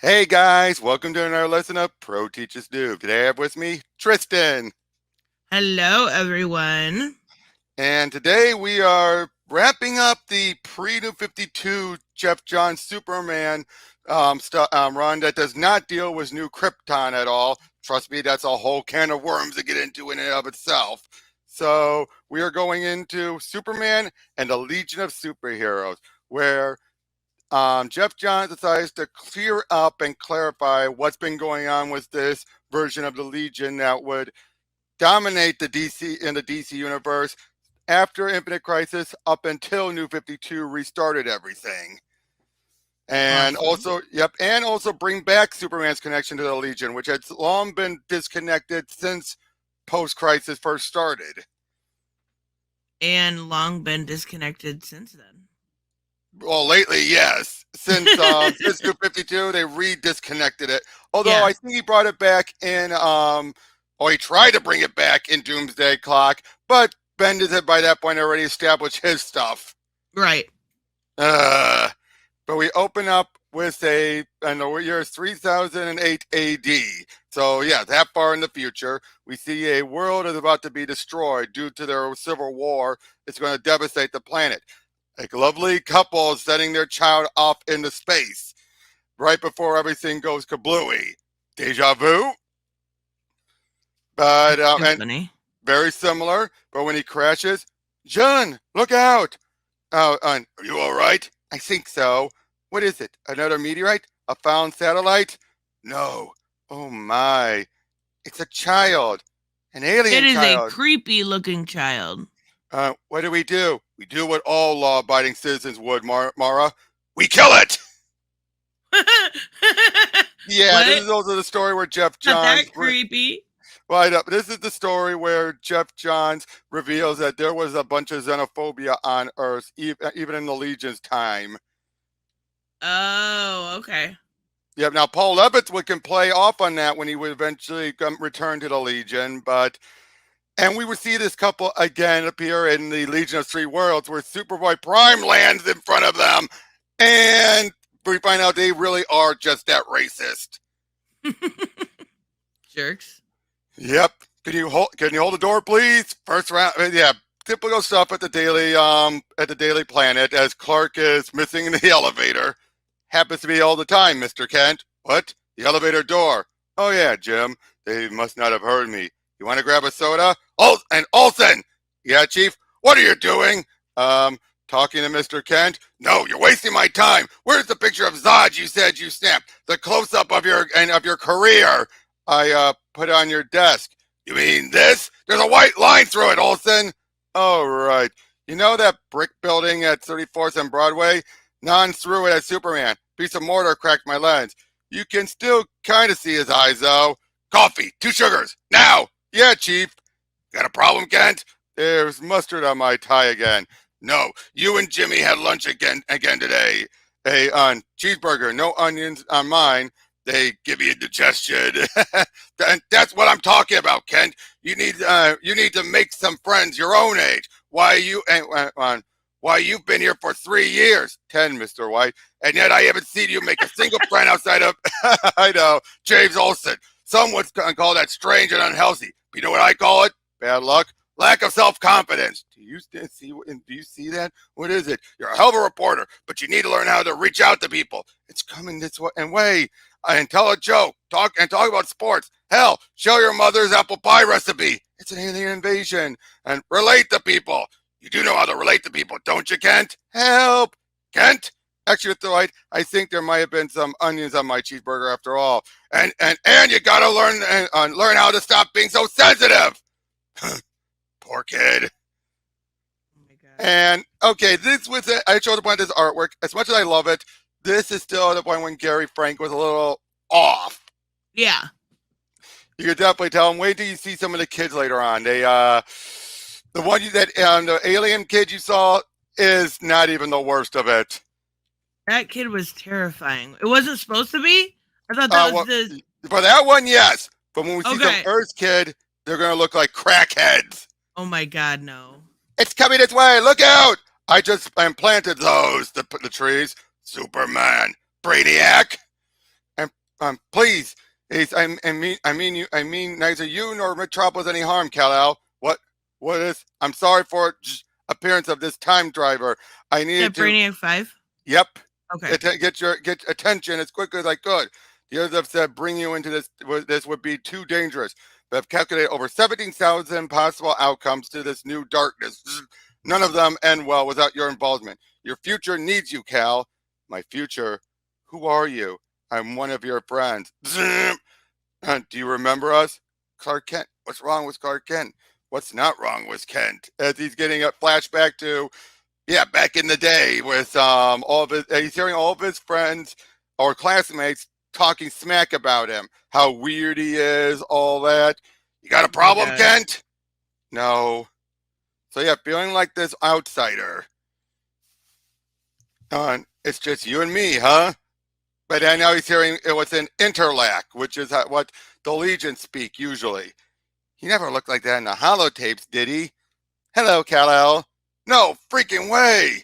Hey guys, welcome to another lesson of Pro Teachers Do. Today I have with me Tristan. Hello, everyone. And today we are wrapping up the pre-New 52 Geoff Johns Superman run that does not deal with New Krypton at all. Trust me, that's a whole can of worms to get into in and of itself. So we are going into Superman and the Legion of Superheroes, where Geoff Johns decides to clear up and clarify what's been going on with this version of the Legion that would dominate the DC universe after Infinite Crisis up until New 52 restarted everything. And Awesome. also bring back Superman's connection to the Legion, which had long been disconnected since post Crisis first started. And long been disconnected since then. Well, lately, yes. Since New 52, they re-disconnected it. Although Yeah, I think he brought it back in, or he tried to bring it back in Doomsday Clock, but Bendis had by that point already established his stuff. right. Uh, but we open up with in the year 3008 AD. So yeah, that far in the future, we see a world is about to be destroyed due to their civil war. It's going to devastate the planet. A lovely couple sending their child off into space right before everything goes kablooey. Deja vu, but That's too and funny. very similar. But when he crashes, John, look out! Oh, are you all right? I think so. What is it? Another meteorite? A found satellite? No. Oh my! It's a child, an It alien is a child. creepy looking child. What do? We do what all law-abiding citizens would, Mara. We kill it. Yeah, this What? is also the story where Geoff Not Johns. that creepy. Right up. This is the story where Geoff Johns reveals that there was a bunch of xenophobia on Earth, even in the Legion's time. Oh, okay. Yeah, now Paul Levitz can play off on that when he would eventually return to the Legion, and we would see this couple again appear in the Legion of Three Worlds, where Superboy Prime lands in front of them, and we find out they really are just that racist. Jerks. Yep. Can you hold the door, please? First round. Yeah. Typical stuff at the Daily Planet as Clark is missing in the elevator. Happens to be all the time, Mr. Kent. What? The elevator door. Oh yeah, Jim. They must not have heard me. You want to grab a soda? Oh, and Olsen. Yeah, Chief. What are you doing? Um, Talking to Mr. Kent. No, you're wasting my time. Where's the picture of Zod you said you snapped? The close up of your career. I put on your desk. You mean this? There's a white line through it, Olsen. Oh, right. You know that brick building at 34th and Broadway? Non threw it at Superman. Piece of mortar cracked my lens. You can still kind of see his eyes, though. Coffee, 2 sugars, now! Yeah, Chief. Got a problem, Kent? There's mustard on my tie again. No, you and Jimmy had lunch again today. Hey, on cheeseburger, no onions on mine. They give you indigestion. And that's what I'm talking about, Kent. You need to make some friends your own age. Why you've been here for 3 years, 10, Mr. White, and yet I haven't seen you make a single friend outside of I know James Olsen. Some would call that strange and unhealthy. But you know what I call it? Bad luck. Lack of self-confidence. Do you see that? What is it? You're a hell of a reporter, but you need to learn how to reach out to people. It's coming this way and tell a joke, talk about sports. Hell, show your mother's apple pie recipe. It's an alien invasion, and relate to people. You do know how to relate to people, don't you, Kent? Help, Kent. Actually, with the right, I think there might have been some onions on my cheeseburger after all. And you gotta learn how to stop being so sensitive. Poor kid. Oh my god. And okay, this was it. I showed the point of this artwork. As much as I love it, this is still at the point when Gary Frank was a little off. Yeah. You could definitely tell them. Wait till you see some of the kids later on. The one the alien kid you saw is not even the worst of it. That kid was terrifying. It wasn't supposed to be? I thought that was Well, the. for that one, yes. But when we see some Okay. Earth kid, they're gonna look like crackheads. Oh my god, no. It's coming this way. Look out! I just implanted those to put the trees. Superman, Brainiac, and Please. I mean, neither you nor Metropolis any harm, Kal-El. What is? I'm sorry for appearance of this time driver. I Is that needed to. Brainiac 5? Yep. Okay. Get attention as quickly as I could. The others have said bring you into this would be too dangerous. But I've calculated over 17,000 possible outcomes to this new darkness. None of them end well without your involvement. Your future needs you, Cal. My future? Who are you? I'm one of your friends. Do you remember us? Clark Kent. What's wrong with Clark Kent? What's not wrong with Kent? As he's getting a flashback to, yeah, back in the day with all of his, he's hearing all of his friends or classmates talking smack about him, how weird he is, all that. You got a Oh my problem, gosh. Kent? No. So yeah, feeling like this outsider. It's just you and me, huh? But I know he's hearing it was an interlac, which is what the Legion speak usually. He never looked like that in the holotapes, did he? Hello, Kal-El. No freaking way!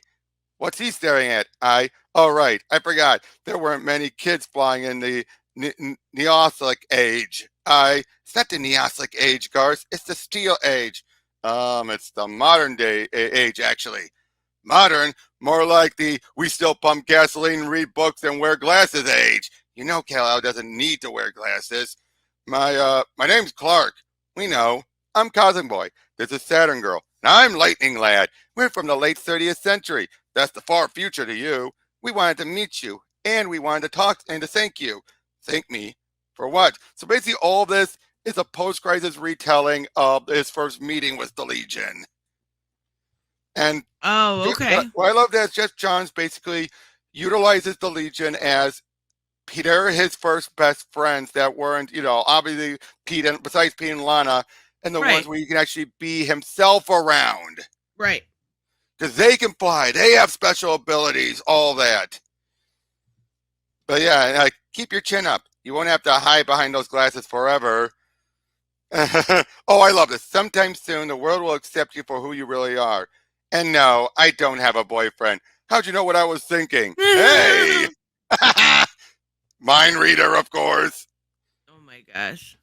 What's he staring at? Oh right, I forgot. There weren't many kids flying in the Neolithic age. It's not the Neolithic age, Garth. It's the Steel Age. It's the modern day age, actually. Modern, more like the we still pump gasoline, read books, and wear glasses age. You know Kal-El doesn't need to wear glasses. My name's Clark. We know. I'm Cosmic Boy. This is Saturn Girl. And I'm Lightning Lad. We're from the late 30th century. That's the far future to you. We wanted to meet you, and we wanted to talk and to thank you. Thank me for what? So basically, all this is a post-crisis retelling of his first meeting with the Legion. And Oh, okay. what I love that Geoff Johns basically utilizes the Legion as Peter, his first best friends that weren't, obviously Pete and besides Pete and Lana, and the ones Right. where you can actually be himself around. Right. Because they can fly, they have special abilities, all that. But yeah, keep your chin up. You won't have to hide behind those glasses forever. Oh, I love this. Sometime soon, the world will accept you for who you really are. And no, I don't have a boyfriend. How'd you know what I was thinking? Hey! Mind reader, of course. Oh my gosh.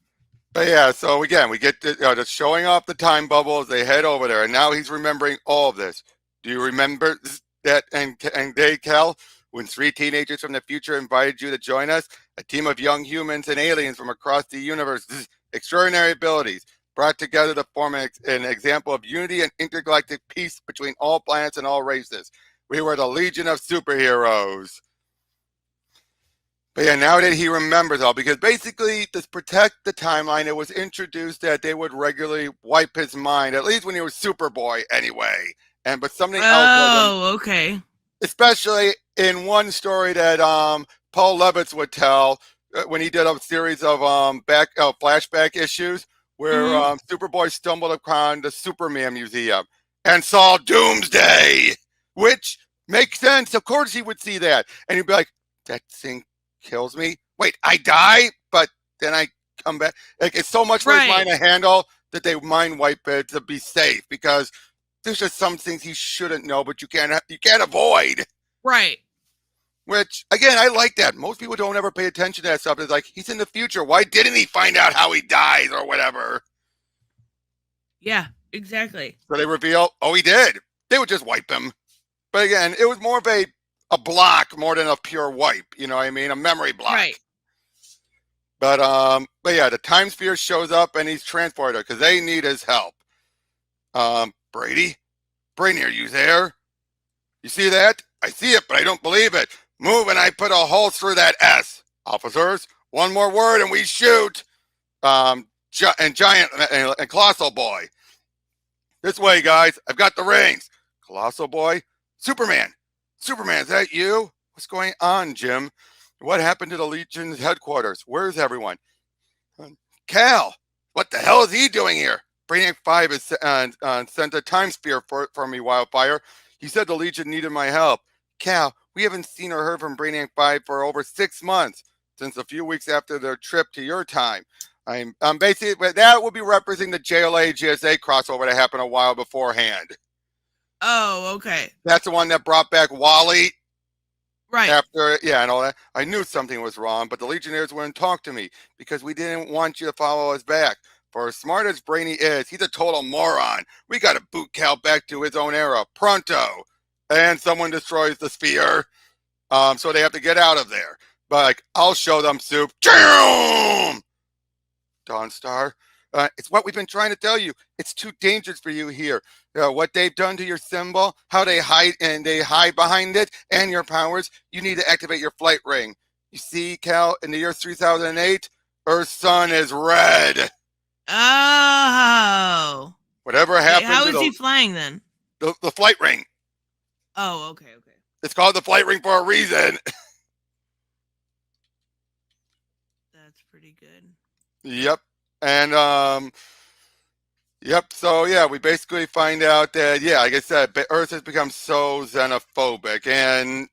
But yeah, so again, we get to showing off the time bubble as they head over there. And now he's remembering all of this. Do you remember that? And they, Cal, when 3 teenagers from the future invited you to join us, a team of young humans and aliens from across the universe, extraordinary abilities, brought together to form an example of unity and intergalactic peace between all planets and all races. We were the Legion of Superheroes. But yeah, now that he remembers all, because basically to protect the timeline, it was introduced that they would regularly wipe his mind, at least when he was Superboy anyway. But something else Oh, okay. especially in one story that Paul Levitz would tell when he did a series of flashback issues where Superboy stumbled upon the Superman Museum and saw Doomsday, which makes sense. Of course he would see that. And he'd be like, that thing kills me. Wait, I die, but then I come back. Like, it's so much for his mind to handle that they mind wipe it to be safe, because there's just some things he shouldn't know, but you can't avoid. Right. Which, again, I like that. Most people don't ever pay attention to that stuff. It's like, he's in the future. Why didn't he find out how he dies or whatever? Yeah, exactly. So they reveal, oh, he did. They would just wipe him. But again, it was more of a block more than a pure wipe. You know what I mean? A memory block. Right. But yeah, the time sphere shows up and he's transported because they need his help. Brady, Brainy, are you there? You see that? I see it, but I don't believe it. Move and I put a hole through that S. Officers, one more word and we shoot. And Giant and Colossal Boy. This way, guys. I've got the rings. Colossal Boy. Superman, is that you? What's going on, Jim? What happened to the Legion's headquarters? Where's everyone? Cal, what the hell is he doing here? Brainiac 5 has sent a time sphere for me, Wildfire. He said the Legion needed my help. Cal, we haven't seen or heard from Brainiac 5 for over 6 months, since a few weeks after their trip to your time. I'm basically, that would be representing the JLA GSA crossover that happened a while beforehand. Oh, okay. That's the one that brought back Wally. Right. After, yeah, and all that, I knew something was wrong, but the Legionnaires wouldn't talk to me because we didn't want you to follow us back. For as smart as Brainy is, he's a total moron. We got to boot Cal back to his own era, pronto. And someone destroys the sphere, so they have to get out of there. But like, I'll show them, Soup. Damn! Dawnstar. It's what we've been trying to tell you. It's too dangerous for you here. What they've done to your symbol, how they hide behind it, and your powers. You need to activate your flight ring. You see, Cal, in the year 3008, Earth's sun is red. Oh. Whatever Wait, happened how to is he flying then? the flight ring? Oh, okay, okay. It's called the flight ring for a reason. That's pretty good. Yep. And yep. So yeah, we basically find out that yeah, like I said, Earth has become so xenophobic, and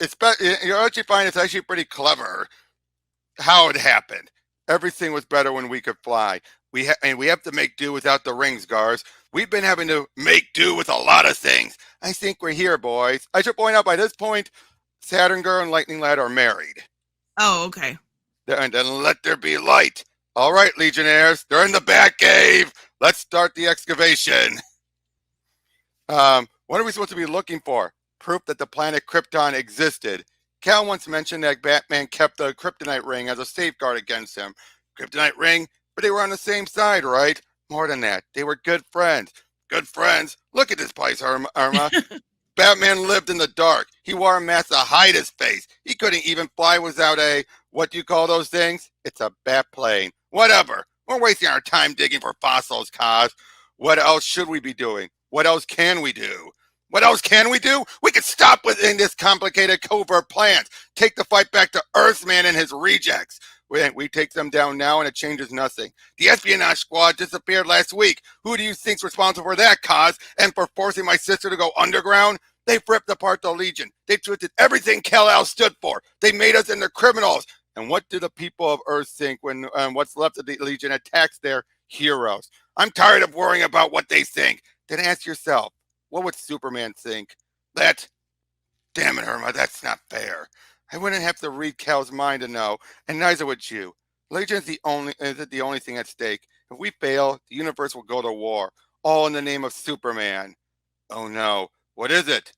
you actually find it's actually pretty clever how it happened. Everything was better when we could fly. And we have to make do without the rings, Gars. We've been having to make do with a lot of things. I think we're here, boys. I should point out by this point, Saturn Girl and Lightning Lad are married. Oh, okay. And then let there be light. All right, Legionnaires, they're in the Batcave. Let's start the excavation. What are we supposed to be looking for? Proof that the planet Krypton existed. Cal once mentioned that Batman kept the kryptonite ring as a safeguard against him. Kryptonite ring? But they were on the same side, right? More than that, they were good friends. Good friends? Look at this place, Irma. Batman lived in the dark. He wore a mask to hide his face. He couldn't even fly without a, what do you call those things? It's a bat plane. Whatever. We're wasting our time digging for fossils, Kaz. What else should we be doing? What else can we do? What else can we do? We could stop within this complicated covert plans. Take the fight back to Earthman and his rejects. We take them down now and it changes nothing. The espionage squad disappeared last week. Who do you think's responsible for that, Kaz? And for forcing my sister to go underground? They've ripped apart the Legion. They've twisted everything Kal-El stood for. They made us into criminals. And what do the people of Earth think when what's left of the Legion attacks their heroes? I'm tired of worrying about what they think. Then ask yourself, what would Superman think? Damn it, Irma, that's not fair. I wouldn't have to read Cal's mind to know, and neither would you. Legion isn't the only thing at stake. If we fail, the universe will go to war, all in the name of Superman. Oh no, what is it?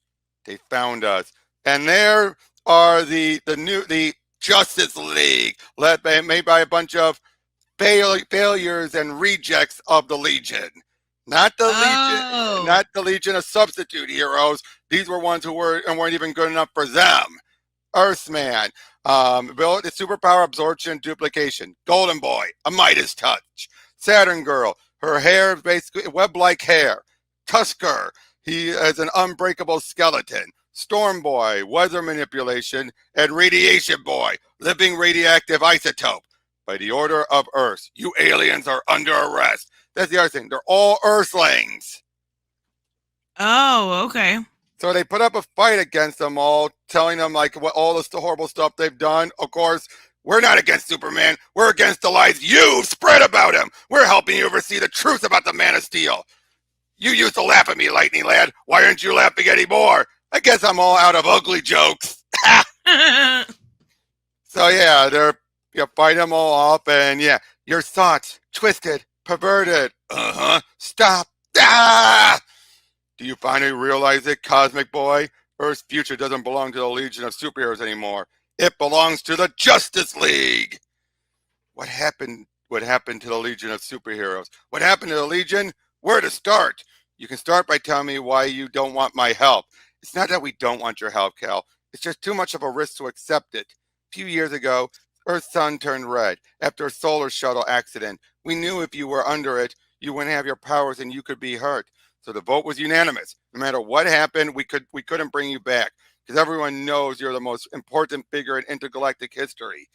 They found us, and there are the Justice League, made by a bunch of failures and rejects of the Legion. Not the Legion, Oh. not the Legion of substitute heroes. These were ones who weren't even good enough for them. Earthman, ability, superpower absorption, duplication. Golden Boy, a Midas touch. Saturn Girl, her hair is basically web-like hair. Tusker, he has an unbreakable skeleton. Storm Boy, weather manipulation, and Radiation Boy, living radioactive isotope. By the order of Earth, you aliens are under arrest. That's the other thing. They're all Earthlings. Oh, okay. So they put up a fight against them all, telling them like what all the horrible stuff they've done. Of course, we're not against Superman. We're against the lies you've spread about him. We're helping you oversee the truth about the Man of Steel. You used to laugh at me, Lightning Lad. Why aren't you laughing anymore? I guess I'm all out of ugly jokes. So yeah, you fight them all off, and yeah, your thoughts twisted, perverted. Stop. Ah! Do you finally realize it, Cosmic Boy? Earth's future doesn't belong to the Legion of Superheroes anymore. It belongs to the Justice League. What happened? What happened to the Legion of Superheroes? What happened to the Legion? Where to start? You can start by telling me why you don't want my help. It's not that we don't want your help, Cal. It's just too much of a risk to accept it. A few years ago, Earth's sun turned red after a solar shuttle accident. We knew if you were under it, you wouldn't have your powers and you could be hurt. So the vote was unanimous. No matter what happened, we couldn't bring you back because everyone knows you're the most important figure in intergalactic history.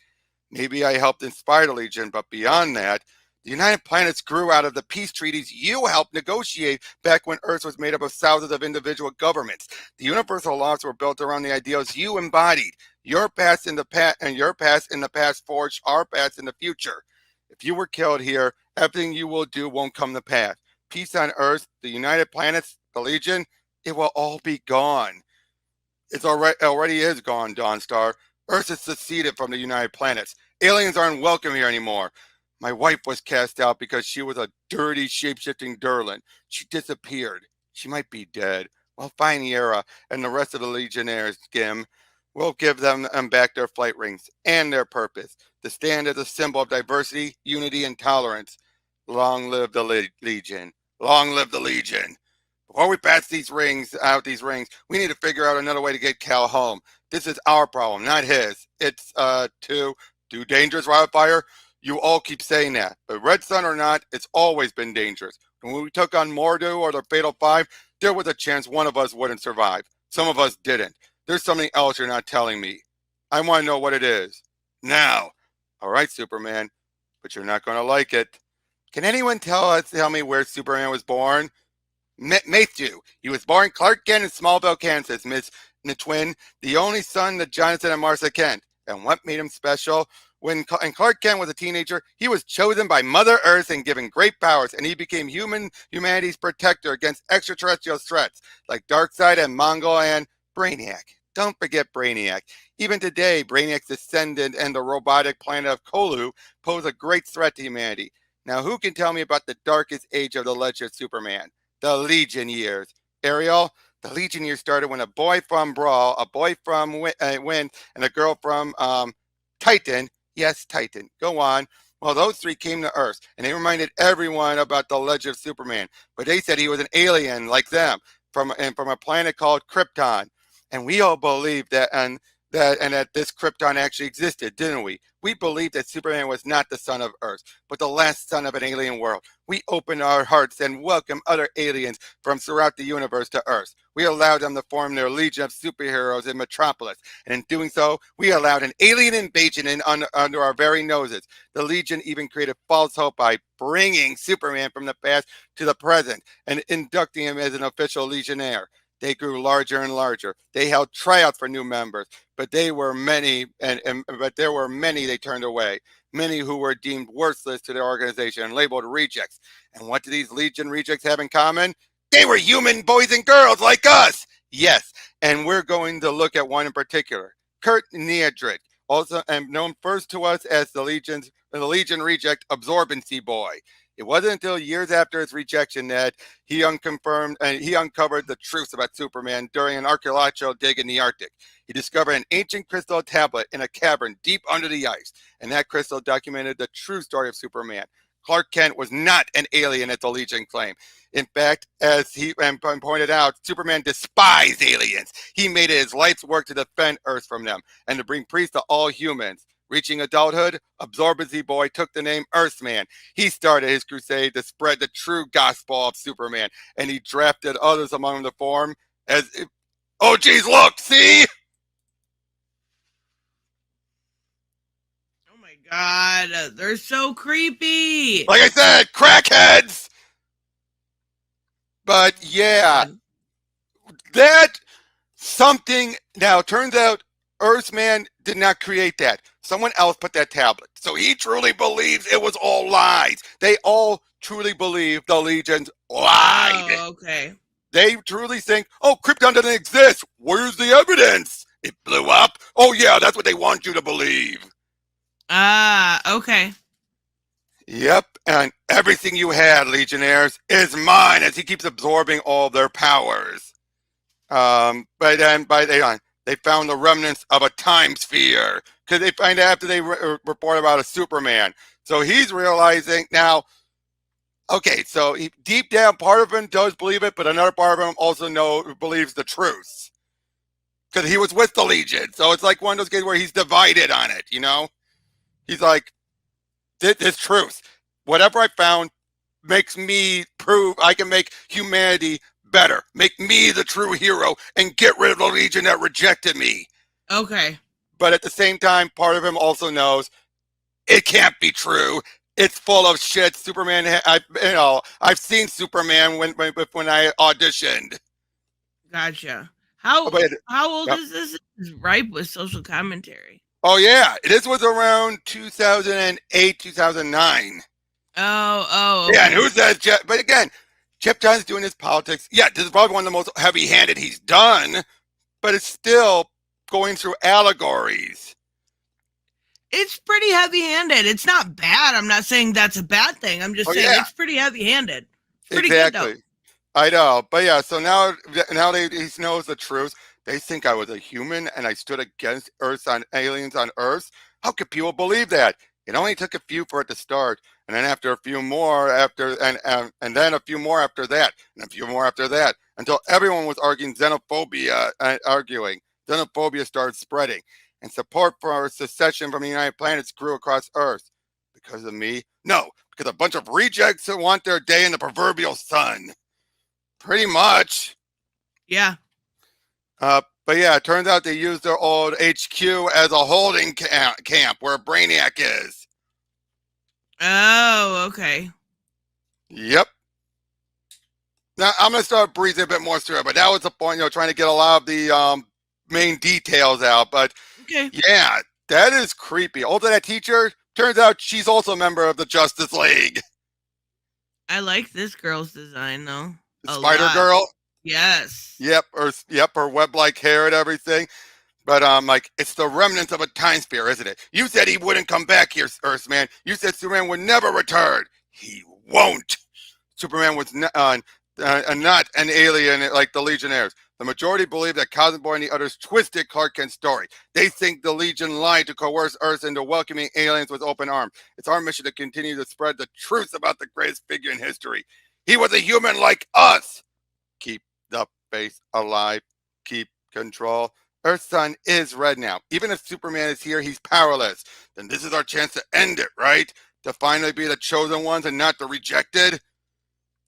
Maybe I helped inspire the Legion, but beyond that, the United Planets grew out of the peace treaties you helped negotiate back when Earth was made up of thousands of individual governments. The universal laws were built around the ideals you embodied. Your past in the past and your past in the past forged our past in the future. If you were killed here, everything you will do won't come to pass. Peace on Earth, the United Planets, the Legion, it will all be gone. It's already is gone, Dawnstar. Earth has seceded from the United Planets. Aliens aren't welcome here anymore. My wife was cast out because she was a dirty, shape-shifting Durlan. She disappeared. She might be dead. Well, find Yara and the rest of the Legionnaires, Gim. We'll give them back their flight rings and their purpose to stand as a symbol of diversity, unity, and tolerance. Long live the Legion. Long live the Legion. Before we pass these rings, we need to figure out another way to get Cal home. This is our problem, not his. It's, too dangerous, Wildfire. You all keep saying that. But Red Sun or not, it's always been dangerous. When we took on Mordu or the Fatal Five, there was a chance one of us wouldn't survive. Some of us didn't. There's something else you're not telling me. I want to know what it is. Now. All right, Superman. But you're not going to like it. Can anyone tell me where Superman was born? Matthew. He was born Clark Kent in Smallville, Kansas, Miss Twin, the only son of Jonathan and Martha Kent. And what made him special? When Clark Kent was a teenager, he was chosen by Mother Earth and given great powers, and he became humanity's protector against extraterrestrial threats like Darkseid and Mongol and Brainiac. Don't forget Brainiac. Even today, Brainiac's descendant and the robotic planet of Kolu pose a great threat to humanity. Now, who can tell me about the darkest age of the legend of Superman? The Legion years. Ariel, the Legion years started when a boy from Brawl, a boy from Wind, and a girl from Titan. Yes, Titan. Go on. Well, those three came to Earth, and they reminded everyone about the legend of Superman. But they said he was an alien like them from a planet called Krypton. And we all believed that that this Krypton actually existed, didn't we? We believed that Superman was not the son of Earth, but the last son of an alien world. We opened our hearts and welcomed other aliens from throughout the universe to Earth. We allowed them to form their legion of superheroes in Metropolis, and in doing so, we allowed an alien invasion under our very noses. The Legion even created false hope by bringing Superman from the past to the present and inducting him as an official Legionnaire. They grew larger and larger. They held tryouts for new members, but there were many they turned away. Many who were deemed worthless to their organization and labeled rejects. And what do these Legion rejects have in common? They were human boys and girls like us. Yes, and we're going to look at one in particular, Kurt Needrick, also known first to us as the Legion reject Absorbency Boy. It wasn't until years after his rejection that he uncovered the truth about Superman during an archaeological dig in the Arctic. He discovered an ancient crystal tablet in a cavern deep under the ice, and that crystal documented the true story of Superman. Clark Kent was not an alien as the Legion claimed. In fact, as he pointed out, Superman despised aliens. He made it his life's work to defend Earth from them and to bring peace to all humans. Reaching adulthood, Absorbency Boy took the name Earthman. He started his crusade to spread the true gospel of Superman, and he drafted others among them to form as if, oh geez, look, see? Oh my god, they're so creepy. Like I said, crackheads! But yeah, that something, now turns out Earthman did not create that. Someone else put that tablet. So he truly believes it was all lies. They all truly believe the Legions lied. Oh, okay. They truly think, oh, Krypton doesn't exist. Where's the evidence? It blew up. Oh, yeah, that's what they want you to believe. Okay. Yep, and everything you had, Legionnaires, is mine as he keeps absorbing all their powers. But then they found the remnants of a time sphere because they find out after they report about a Superman. So he's realizing now, okay, so deep down, part of him does believe it, but another part of him also believes the truth because he was with the Legion. So it's like one of those cases where he's divided on it, you know? He's like, this truth, whatever I found makes me prove I can make humanity better, make me the true hero, and get rid of the Legion that rejected me. Okay. But at the same time, part of him also knows it can't be true. It's full of shit. Superman, I've seen Superman when I auditioned. Gotcha. How old is this? It's ripe with social commentary. Oh yeah, this was around 2008, 2009. Oh. Okay. Yeah, and who says Jeff? But again, Geoff Johns doing his politics. Yeah, this is probably one of the most heavy-handed he's done. but it's still going through allegories. It's pretty heavy-handed. It's not bad. I'm not saying that's a bad thing. I'm just saying it's pretty heavy-handed. It's pretty good though. I know, but yeah. So now he knows the truth. They think I was a human and I stood against aliens on Earth. How could people believe that? It only took a few for it to start, and then after a few more and then a few more after that, and a few more after that, until everyone was arguing xenophobia. Xenophobia started spreading, and support for secession from the United Planets grew across Earth. Because of me? No, because a bunch of rejects that want their day in the proverbial sun. Pretty much. Yeah. But yeah, it turns out they used their old HQ as a holding camp where Brainiac is. Oh, okay. Yep. Now, I'm going to start breezing a bit more through it, but that was the point, trying to get a lot of the main details out. But okay. Yeah, that is creepy. Also, that teacher, turns out she's also a member of the Justice League. I like this girl's design, though. Spider-Girl? Yes. Yep, her web-like hair and everything. But it's the remnants of a time sphere, isn't it? You said he wouldn't come back here, Earthman. You said Superman would never return. He won't. Superman was not an alien like the Legionnaires. The majority believe that Cosmic Boy and the others twisted Clark Kent's story. They think the Legion lied to coerce Earth into welcoming aliens with open arms. It's our mission to continue to spread the truth about the greatest figure in history. He was a human like us. Keep the faith alive. Keep control. Earth's sun is red now. Even if Superman is here, he's powerless. Then this is our chance to end it, right? To finally be the chosen ones and not the rejected.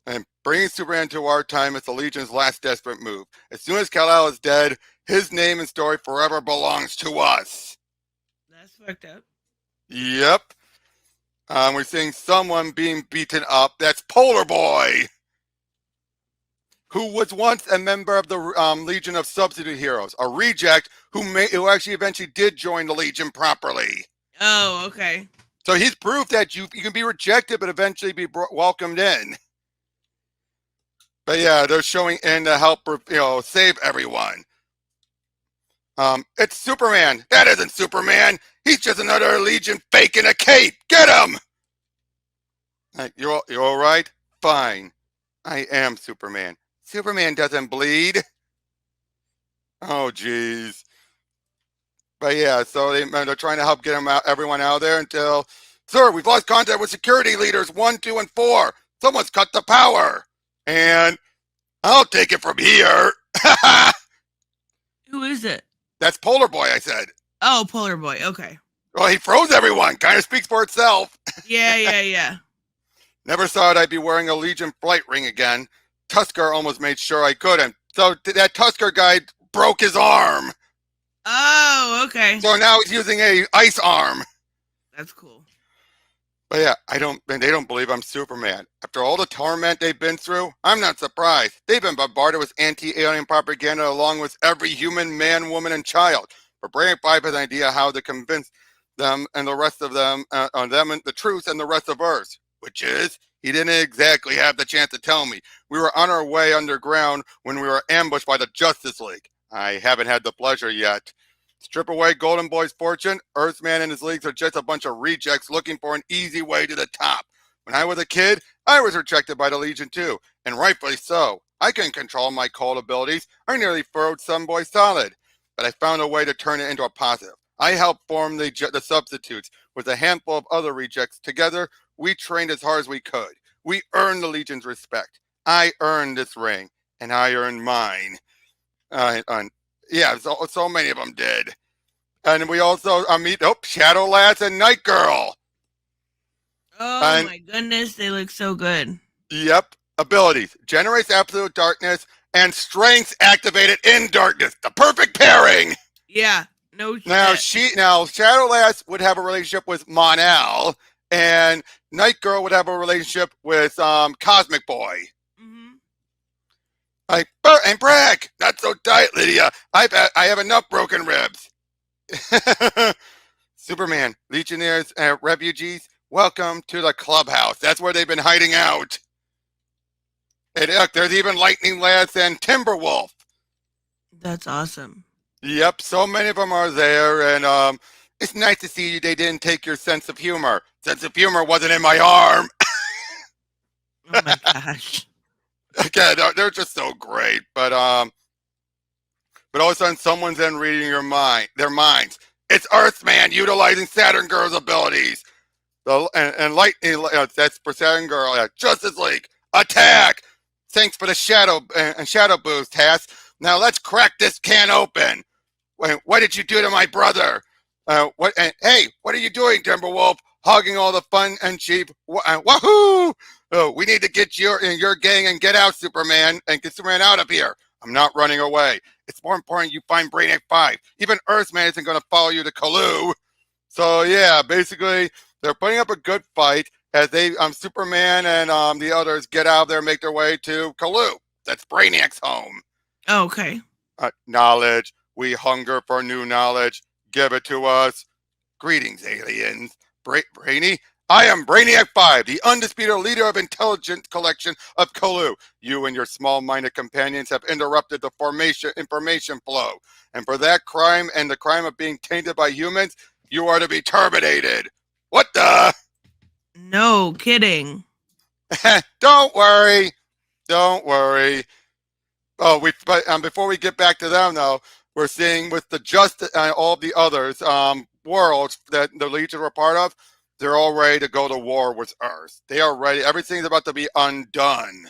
And bringing Superman to our time is the Legion's last desperate move. As soon as Kal-El is dead, his name and story forever belongs to us. That's fucked up. Yep. We're seeing someone being beaten up. That's Polar Boy, who was once a member of the Legion of Substitute Heroes, a reject who actually eventually did join the Legion properly. Oh, okay. So he's proof that you can be rejected but eventually be welcomed in. But yeah, they're showing in to help, save everyone. It's Superman. That isn't Superman. He's just another Legion fake in a cape. Get him! You're all right? Fine. I am Superman. Superman doesn't bleed. Oh, jeez. But yeah, so they're trying to help get everyone out of there until, sir, we've lost contact with security leaders 1, 2, and 4. Someone's cut the power. And I'll take it from here. Who is it? That's Polar Boy, I said. Oh, Polar Boy. Okay. Well, he froze everyone. Kind of speaks for itself. Yeah. Never thought I'd be wearing a Legion flight ring again. Tusker almost made sure I couldn't. So that Tusker guy broke his arm. Oh, okay. So now he's using a ice arm. That's cool. But yeah, they don't believe I'm Superman. After all the torment they've been through, I'm not surprised. They've been bombarded with anti-alien propaganda along with every human, man, woman, and child. But Brainiac 5 has an idea how to convince them and the rest of them on them and the truth and the rest of Earth. Which is, he didn't exactly have the chance to tell me. We were on our way underground when we were ambushed by the Justice League. I haven't had the pleasure yet. Strip away Golden Boy's fortune, Earthman and his leagues are just a bunch of rejects looking for an easy way to the top. When I was a kid, I was rejected by the Legion too, and rightfully so. I couldn't control my cold abilities. I nearly furrowed some boy solid, but I found a way to turn it into a positive. I helped form the substitutes with a handful of other rejects. Together, we trained as hard as we could. We earned the Legion's respect. I earned this ring, and I earned mine. Yeah, so many of them did. And we also meet Shadow Lass and Night Girl. Oh my goodness, they look so good. Yep. Abilities: generates absolute darkness and strengths activated in darkness. The perfect pairing. Yeah. No shit. Now Shadow Lass would have a relationship with Mon-El, and Night Girl would have a relationship with Cosmic Boy. And brag, not so tight, Lydia. I have enough broken ribs. Superman, Legionnaires, refugees, welcome to the clubhouse. That's where they've been hiding out. And look, there's even Lightning Lass and Timberwolf. That's awesome. Yep, so many of them are there, and it's nice to see they didn't take your sense of humor. Sense of humor wasn't in my arm. Oh my gosh. Again, they're just so great. But all of a sudden, someone's then reading their minds. It's Earthman utilizing Saturn Girl's abilities. And lightning. That's for Saturn Girl. Justice League attack. Thanks for the shadow boost, Hass. Now let's crack this can open. What did you do to my brother? Hey, what are you doing, Timberwolf? Hogging all the fun and cheap. Wahoo! Oh, we need to get your gang and get out, Superman, and get Superman out of here. I'm not running away. It's more important you find Brainiac 5. Even Earthman isn't going to follow you to Kalu. So yeah, basically they're putting up a good fight as Superman and the others get out of there, and make their way to Kalu. That's Brainiac's home. Okay. Knowledge. We hunger for new knowledge. Give it to us. Greetings, aliens. Brainy? I am Brainiac 5, the undisputed leader of intelligence collection of Kalu. You and your small-minded companions have interrupted the information flow. And for that crime and the crime of being tainted by humans, you are to be terminated. What the? No kidding. Don't worry. Don't worry. Oh, before we get back to them, though, we're seeing with the all the others worlds that the Legion were part of, they're all ready to go to war with Earth. They are ready. Everything's about to be undone.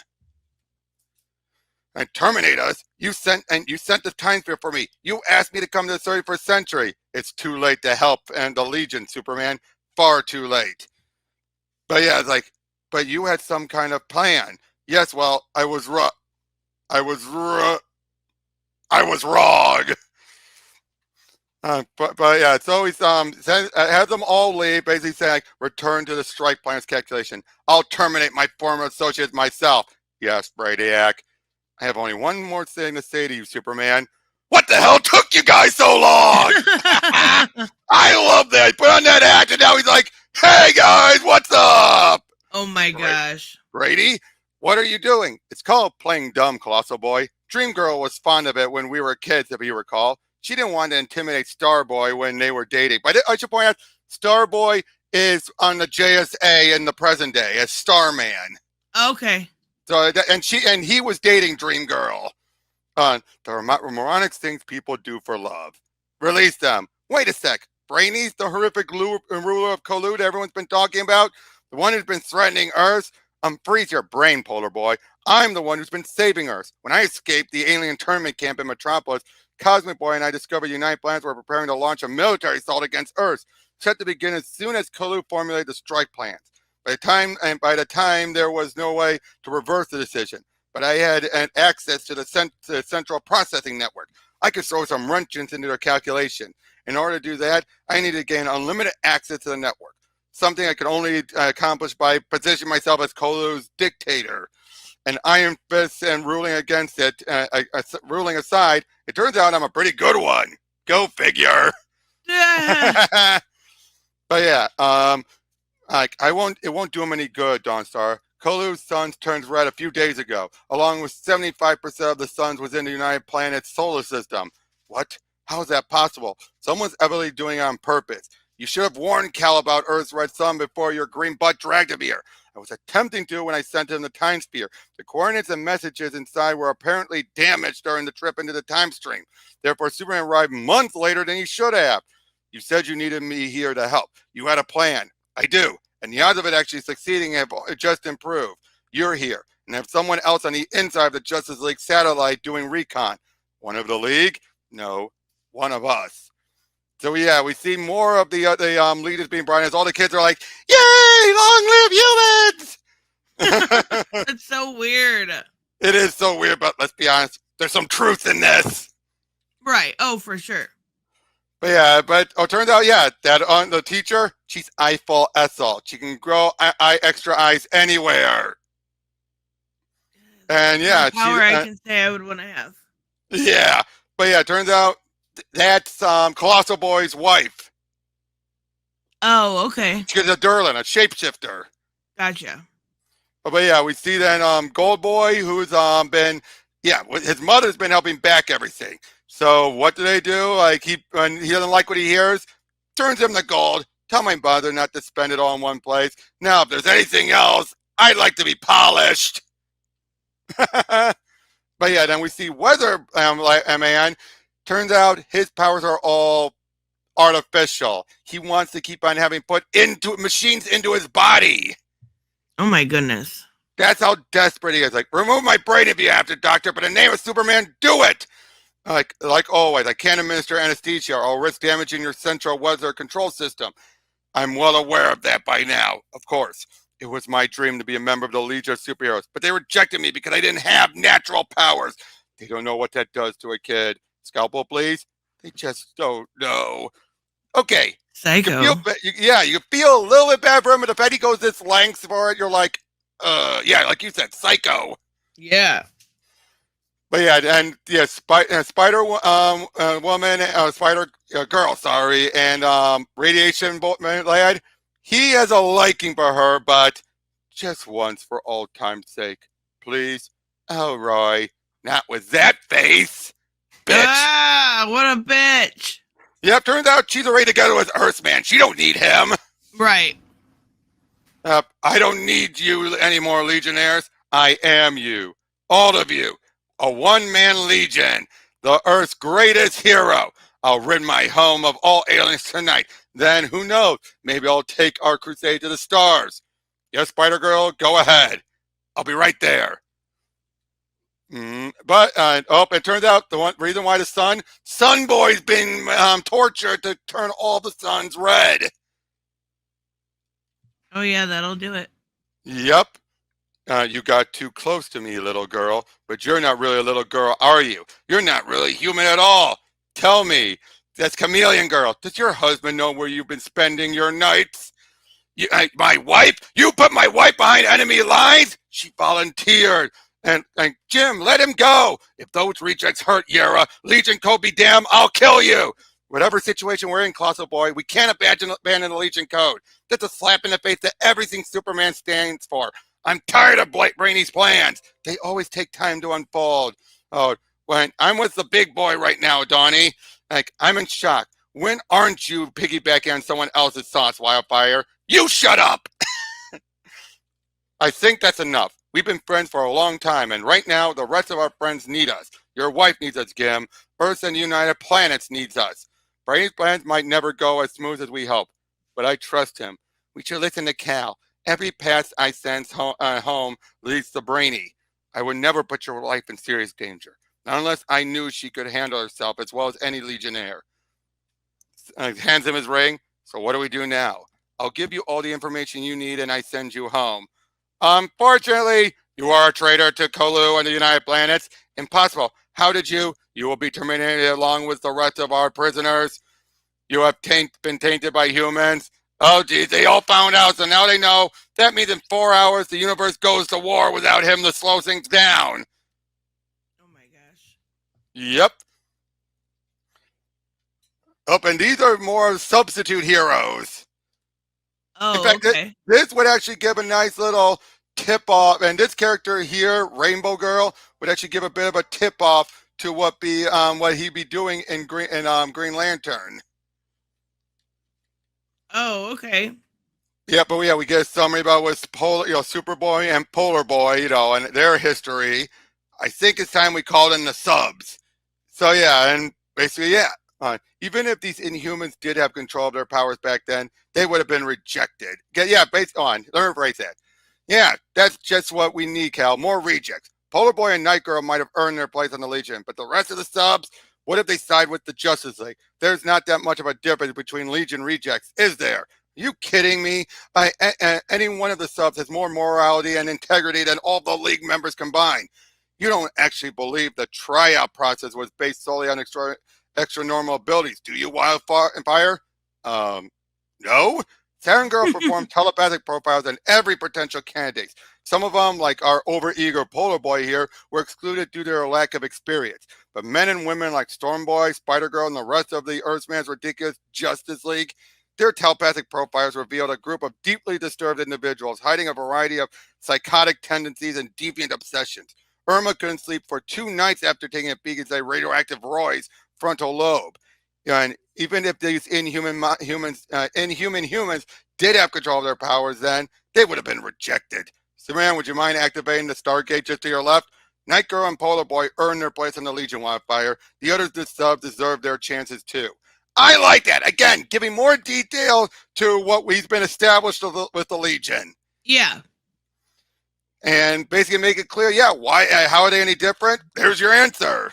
And terminate us. You sent the time sphere for me. You asked me to come to the 31st century. It's too late to help and the Legion, Superman. Far too late. But yeah, it's like, but you had some kind of plan. Yes, well, I was wrong. I was wrong. But yeah, it's always has them all leave, basically saying return to the strike plan's calculation. I'll terminate my former associates myself. Yes, Brainiac. I have only one more thing to say to you, Superman. What the hell took you guys so long? I love that. He put on that act, and now he's like, "Hey guys, what's up?" Oh my gosh. Brady, what are you doing? It's called playing dumb, Colossal Boy. Dream Girl was fond of it when we were kids, if you recall. She didn't want to intimidate Starboy when they were dating. But I should point out, Starboy is on the JSA in the present day as Starman. Okay. So and he was dating Dream Girl. The moronic things people do for love. Release them. Wait a sec. Brainy's the horrific ruler of Kalu everyone's been talking about? The one who's been threatening Earth? Freeze your brain, Polar Boy. I'm the one who's been saving Earth. When I escaped the alien internment camp in Metropolis, Cosmic Boy and I discovered United Planets were preparing to launch a military assault against Earth, set to begin as soon as Kalu formulated the strike plans. By the time there was no way to reverse the decision, but I had access to the central processing network. I could throw some wrenches into their calculation. In order to do that, I needed to gain unlimited access to the network, something I could only accomplish by positioning myself as Kalu's dictator. And Iron Fist and ruling against it, ruling aside, it turns out I'm a pretty good one. Go figure. Yeah. But yeah, it won't do him any good, Dawnstar. Kalu's suns turned red a few days ago, along with 75% of the suns within the United Planet's solar system. What? How is that possible? Someone's evidently doing it on purpose. You should have warned Cal about Earth's red sun before your green butt dragged him here. I was attempting to when I sent him the time sphere. The coordinates and messages inside were apparently damaged during the trip into the time stream. Therefore, Superman arrived months later than he should have. You said you needed me here to help. You had a plan. I do. And the odds of it actually succeeding have just improved. You're here. And have someone else on the inside of the Justice League satellite doing recon. One of the League? No, one of us. So yeah, we see more of the leaders being brought in as all the kids are like, "Yay! Long live humans!" That's so weird. It is so weird, but let's be honest, there's some truth in this. Right. Oh, for sure. But yeah, it turns out, yeah, that on the teacher, she's Eiffel Essel. She can grow extra eyes anywhere. And yeah, power I can say I would want to have. Yeah, but yeah, it turns out that's Colossal Boy's wife. Oh, okay. She's a Durlin, a shapeshifter. Gotcha. But yeah, we see then Gold Boy, who's been Yeah, his mother's been helping back everything. So what do they do? Like when he doesn't like what he hears, turns him to gold. Tell my mother not to spend it all in one place. Now, if there's anything else, I'd like to be polished. But yeah, then we see Weather Man. Turns out his powers are all artificial. He wants to keep on having put into machines into his body. Oh my goodness. That's how desperate he is. Like, remove my brain if you have to, doctor, but in the name of Superman, do it. Like always, I can't administer anesthesia or I'll risk damaging your central weather control system. I'm well aware of that by now, of course. It was my dream to be a member of the Legion of Superheroes, but they rejected me because I didn't have natural powers. They don't know what that does to a kid. Scalpel, please? They just don't know. Okay. Psycho. You can feel a little bit bad for him, but if Eddie goes this lengths for it, you're like, yeah, like you said, psycho. Yeah. But yeah, and yeah, Spider Woman, Spider Girl, sorry, and Radiation Lad. He has a liking for her, but just once for old time's sake, please. Oh, Roy, not with that face, bitch. Ah, what a bitch. Yep, turns out she's already together with Earthman. She don't need him. Right. I don't need you anymore, Legionnaires. I am you, all of you. A one-man legion, the Earth's greatest hero. I'll rid my home of all aliens tonight. Then, who knows, maybe I'll take our crusade to the stars. Yes, Spider-Girl, go ahead. I'll be right there. But it turns out the reason why the Sun Boy's been tortured to turn all the suns red. Oh, yeah, that'll do it. Yep. You got too close to me, little girl, but you're not really a little girl, are you? You're not really human at all. Tell me, that's Chameleon Girl. Does your husband know where you've been spending your nights? My wife? You put my wife behind enemy lines? She volunteered. And Jim, let him go. If those rejects hurt Yara, Legion Code be damned, I'll kill you. Whatever situation we're in, Colossal Boy, we can't abandon the Legion Code. That's a slap in the face to everything Superman stands for. I'm tired of Brainy's plans. They always take time to unfold. Oh, when I'm with the big boy right now, Donnie. Like, I'm in shock. When aren't you piggybacking on someone else's thoughts, Wildfire? You shut up! I think that's enough. We've been friends for a long time, and right now, the rest of our friends need us. Your wife needs us, Gim. Earth and the United Planets needs us. Brainy's plans might never go as smooth as we hope, but I trust him. We should listen to Cal. Every path I send home leads to Brainy. I would never put your life in serious danger, not unless I knew she could handle herself as well as any Legionnaire. Hands him his ring. So what do we do now? I'll give you all the information you need and I send you home. Unfortunately, you are a traitor to Kolu and the United Planets. Impossible. How did you? You will be terminated along with the rest of our prisoners. You have been tainted by humans. Oh, geez, they all found out, so now they know. That means in 4 hours, the universe goes to war without him to slow things down. Oh, my gosh. Yep. Oh, and these are more substitute heroes. Oh, in fact, okay. This would actually give a nice little tip-off, and this character here, Rainbow Girl, would actually give a bit of a tip-off to what he'd be doing in Green Lantern. Oh, okay. Yeah, but we get a summary about what's Superboy and Polar Boy, and their history. I think it's time we called in the subs. So yeah, and basically, yeah. Even if these Inhumans did have control of their powers back then, they would have been rejected. Yeah, based on, let me rephrase that. Yeah, that's just what we need, Cal. More rejects. Polar Boy and Night Girl might have earned their place on the Legion, but the rest of the subs, what if they side with the Justice League? There's not that much of a difference between Legion rejects, is there? Are you kidding me? Any one of the subs has more morality and integrity than all the League members combined. You don't actually believe the tryout process was based solely on extra normal abilities, do you, Wildfire? No. Siren Girl performed telepathic profiles on every potential candidate. Some of them, like our overeager Polar Boy here, were excluded due to their lack of experience. But men and women like Storm Boy, Spider Girl, and the rest of the Earthman's ridiculous Justice League, their telepathic profiles revealed a group of deeply disturbed individuals hiding a variety of psychotic tendencies and deviant obsessions. Irma couldn't sleep for 2 nights after taking a peek inside radioactive Roy's frontal lobe. And even if these inhuman humans did have control of their powers, then they would have been rejected. Superman, would you mind activating the Stargate just to your left? Night Girl and Polar Boy earned their place on the Legion wildfire. The others deserve their chances too. I like that. Again, giving more detail to what we've been established with the Legion. Yeah. And basically make it clear, yeah, why, how are they any different? There's your answer.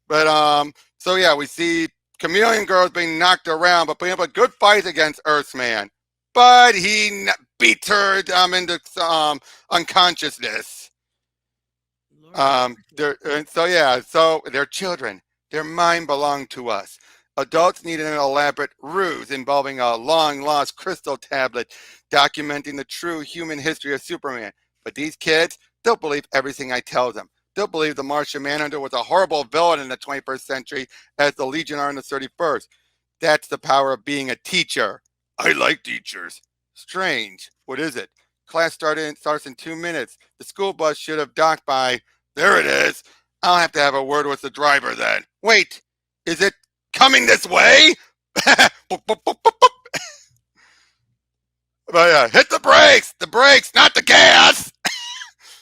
But, so yeah, we see Chameleon Girl being knocked around, but putting up a good fight against Earthman. But he beats her into unconsciousness. So they're children. Their mind belonged to us. Adults needed an elaborate ruse involving a long-lost crystal tablet documenting the true human history of Superman. But these kids, they'll believe everything I tell them. They'll believe the Martian Manhunter was a horrible villain in the 21st century as the Legion are in the 31st. That's the power of being a teacher. I like teachers. Strange. What is it? Class starts in 2 minutes. The school bus should have docked by... There it is. I'll have to have a word with the driver then. Wait, is it coming this way? But hit the brakes, not the gas.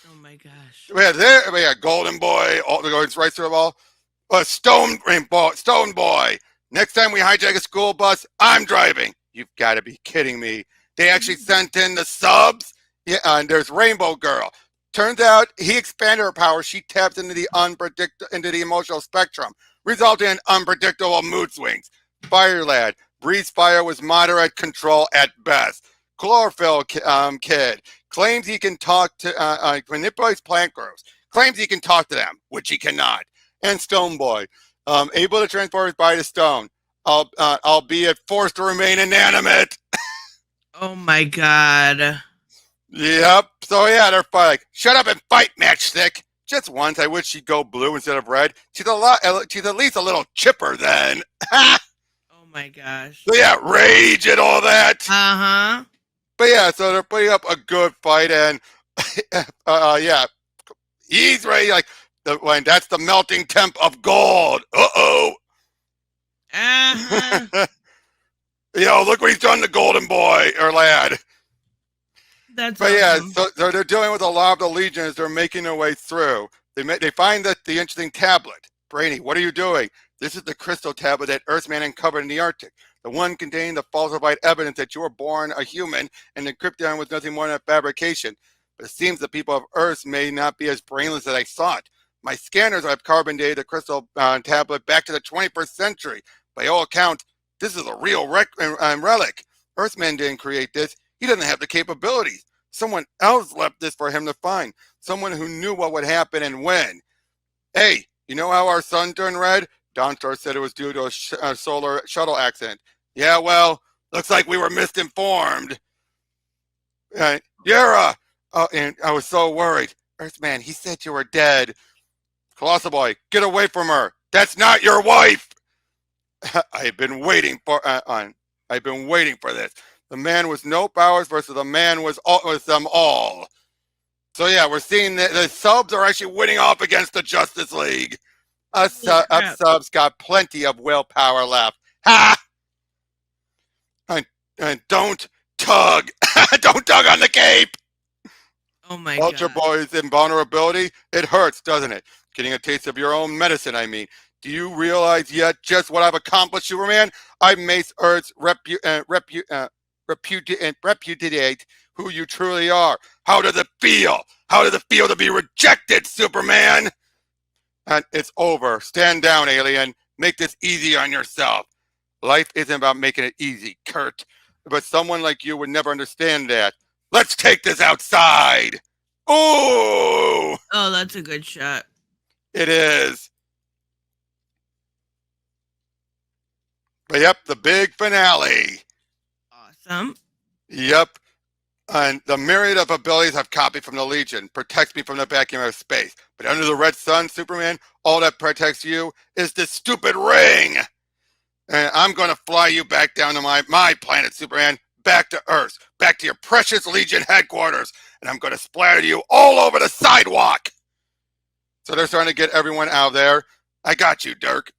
Oh my gosh. We got Golden Boy, going right through the ball. Stone Boy. Next time we hijack a school bus, I'm driving. You've got to be kidding me. They actually sent in the subs. Yeah, and there's Rainbow Girl. Turns out he expanded her power. She taps into the emotional spectrum, resulting in unpredictable mood swings. Fire Lad. Breeze Fire was moderate control at best. Chlorophyll Kid claims he can talk to manipulates plant growths. Claims he can talk to them, which he cannot. And Stone Boy, able to transport his body to stone, albeit forced to remain inanimate. Oh my god. Yep. So yeah, they're like, shut up and fight, Matchstick. Just once, I wish she'd go blue instead of red. She's at least a little chipper then. Oh my gosh. So yeah, rage and all that. Uh-huh. But yeah, so they're putting up a good fight, and yeah, he's ready. Like that's the melting temp of gold. Uh-oh. Uh-huh. Look what he's done to Golden Boy or Lad. That's but awesome. Yeah, so they're dealing with a lot of the Legion as they're making their way through. They find the interesting tablet. Brainy, what are you doing? This is the crystal tablet that Earthman uncovered in the Arctic. The one containing the falsified evidence that you were born a human and the Krypton was nothing more than a fabrication. But it seems the people of Earth may not be as brainless as I thought. My scanners have carbon dated the crystal tablet back to the 21st century. By all accounts, this is a real relic. Earthman didn't create this. He doesn't have the capabilities. Someone else left this for him to find. Someone who knew what would happen and when. Hey, you know how our sun turned red? Dawnstar said it was due to a solar shuttle accident. Yeah, well, looks like we were misinformed. Yara! And I was so worried. Earthman, he said you were dead. Colossal Boy, get away from her. That's not your wife! I've been waiting for this. The man with no powers versus the man with them all. So yeah, we're seeing the subs are actually winning off against the Justice League. Us subs got plenty of willpower left. Ha! And don't tug. Don't tug on the cape. Oh my Ultra god. Boy's invulnerability, it hurts, doesn't it? Getting a taste of your own medicine, I mean. Do you realize yet just what I've accomplished, Superman? I've made Earth's repudiate who you truly are. How does it feel? How does it feel to be rejected, Superman? And it's over. Stand down, alien. Make this easy on yourself. Life isn't about making it easy, Kurt. But someone like you would never understand that. Let's take this outside. Ooh! Oh, that's a good shot. It is. But yep, the big finale. Awesome. Yep. And the myriad of abilities I've copied from the Legion protects me from the vacuum of space. But under the red sun, Superman, all that protects you is this stupid ring. And I'm going to fly you back down to my planet, Superman, back to Earth, back to your precious Legion headquarters. And I'm going to splatter you all over the sidewalk. So they're starting to get everyone out there. I got you, Dirk.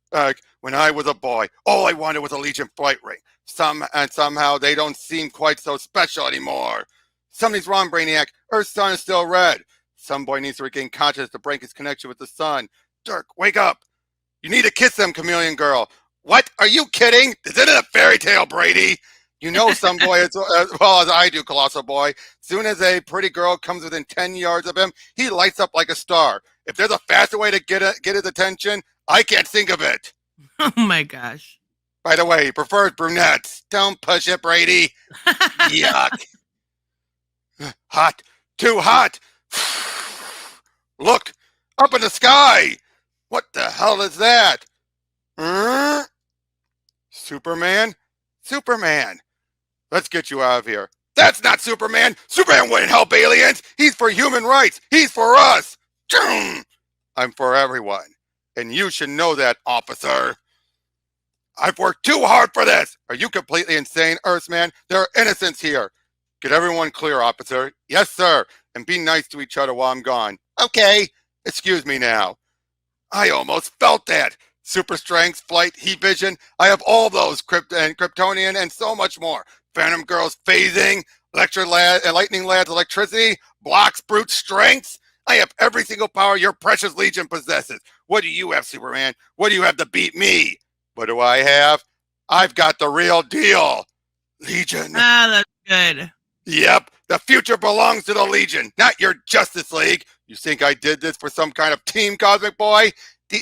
When I was a boy, all I wanted was a Legion flight ring. Somehow they don't seem quite so special anymore. Something's wrong, Brainiac. Earth's sun is still red. Some boy needs to regain consciousness to break his connection with the sun. Dirk, wake up. You need to kiss them, chameleon girl. What? Are you kidding? Is it a fairy tale, Brady? You know some boy as well as I do, Colossal Boy. Soon as a pretty girl comes within 10 yards of him, he lights up like a star. If there's a faster way to get his attention, I can't think of it. Oh my gosh. By the way, he prefers brunettes. Don't push it, Brady. Yuck. Hot. Too hot. Look. Up in the sky. What the hell is that? Superman? Superman. Let's get you out of here. That's not Superman. Superman wouldn't help aliens. He's for human rights. He's for us. I'm for everyone. And you should know that, officer. I've worked too hard for this. Are you completely insane, Earthman? There are innocents here. Get everyone clear, officer. Yes, sir. And be nice to each other while I'm gone. Okay. Excuse me now. I almost felt that. Super strength, flight, heat vision. I have all those, Kryptonian, and so much more. Phantom Girl's phasing, lightning lad's electricity, blocks brute strengths. I have every single power your precious Legion possesses. What do you have, Superman? What do you have to beat me? What do I have? I've got the real deal. Legion. Ah, that's good. Yep, the future belongs to the Legion, not your Justice League. You think I did this for some kind of team, Cosmic Boy?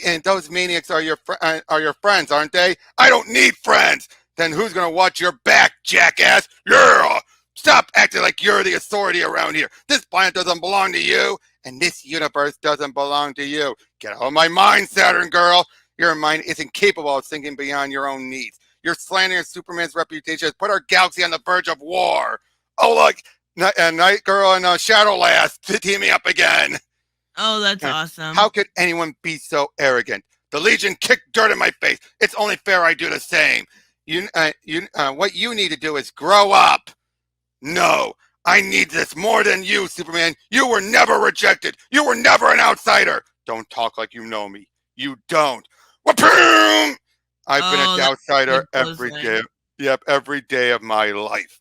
And those maniacs are your friends, aren't they? I don't need friends. Then who's gonna watch your back, jackass? Yeah. Stop acting like you're the authority around here. This planet doesn't belong to you, and this universe doesn't belong to you. Get out of my mind, Saturn girl. Your mind isn't capable of thinking beyond your own needs. Your slandering of Superman's reputation has put our galaxy on the verge of war. Oh, look, Night Girl and Shadowlass teaming up again. Oh, that's awesome. How could anyone be so arrogant? The Legion kicked dirt in my face. It's only fair I do the same. What you need to do is grow up. No, I need this more than you, Superman. You were never rejected. You were never an outsider. Don't talk like you know me. You don't. Wha-boom! I've been an outsider every day. Yep, every day of my life.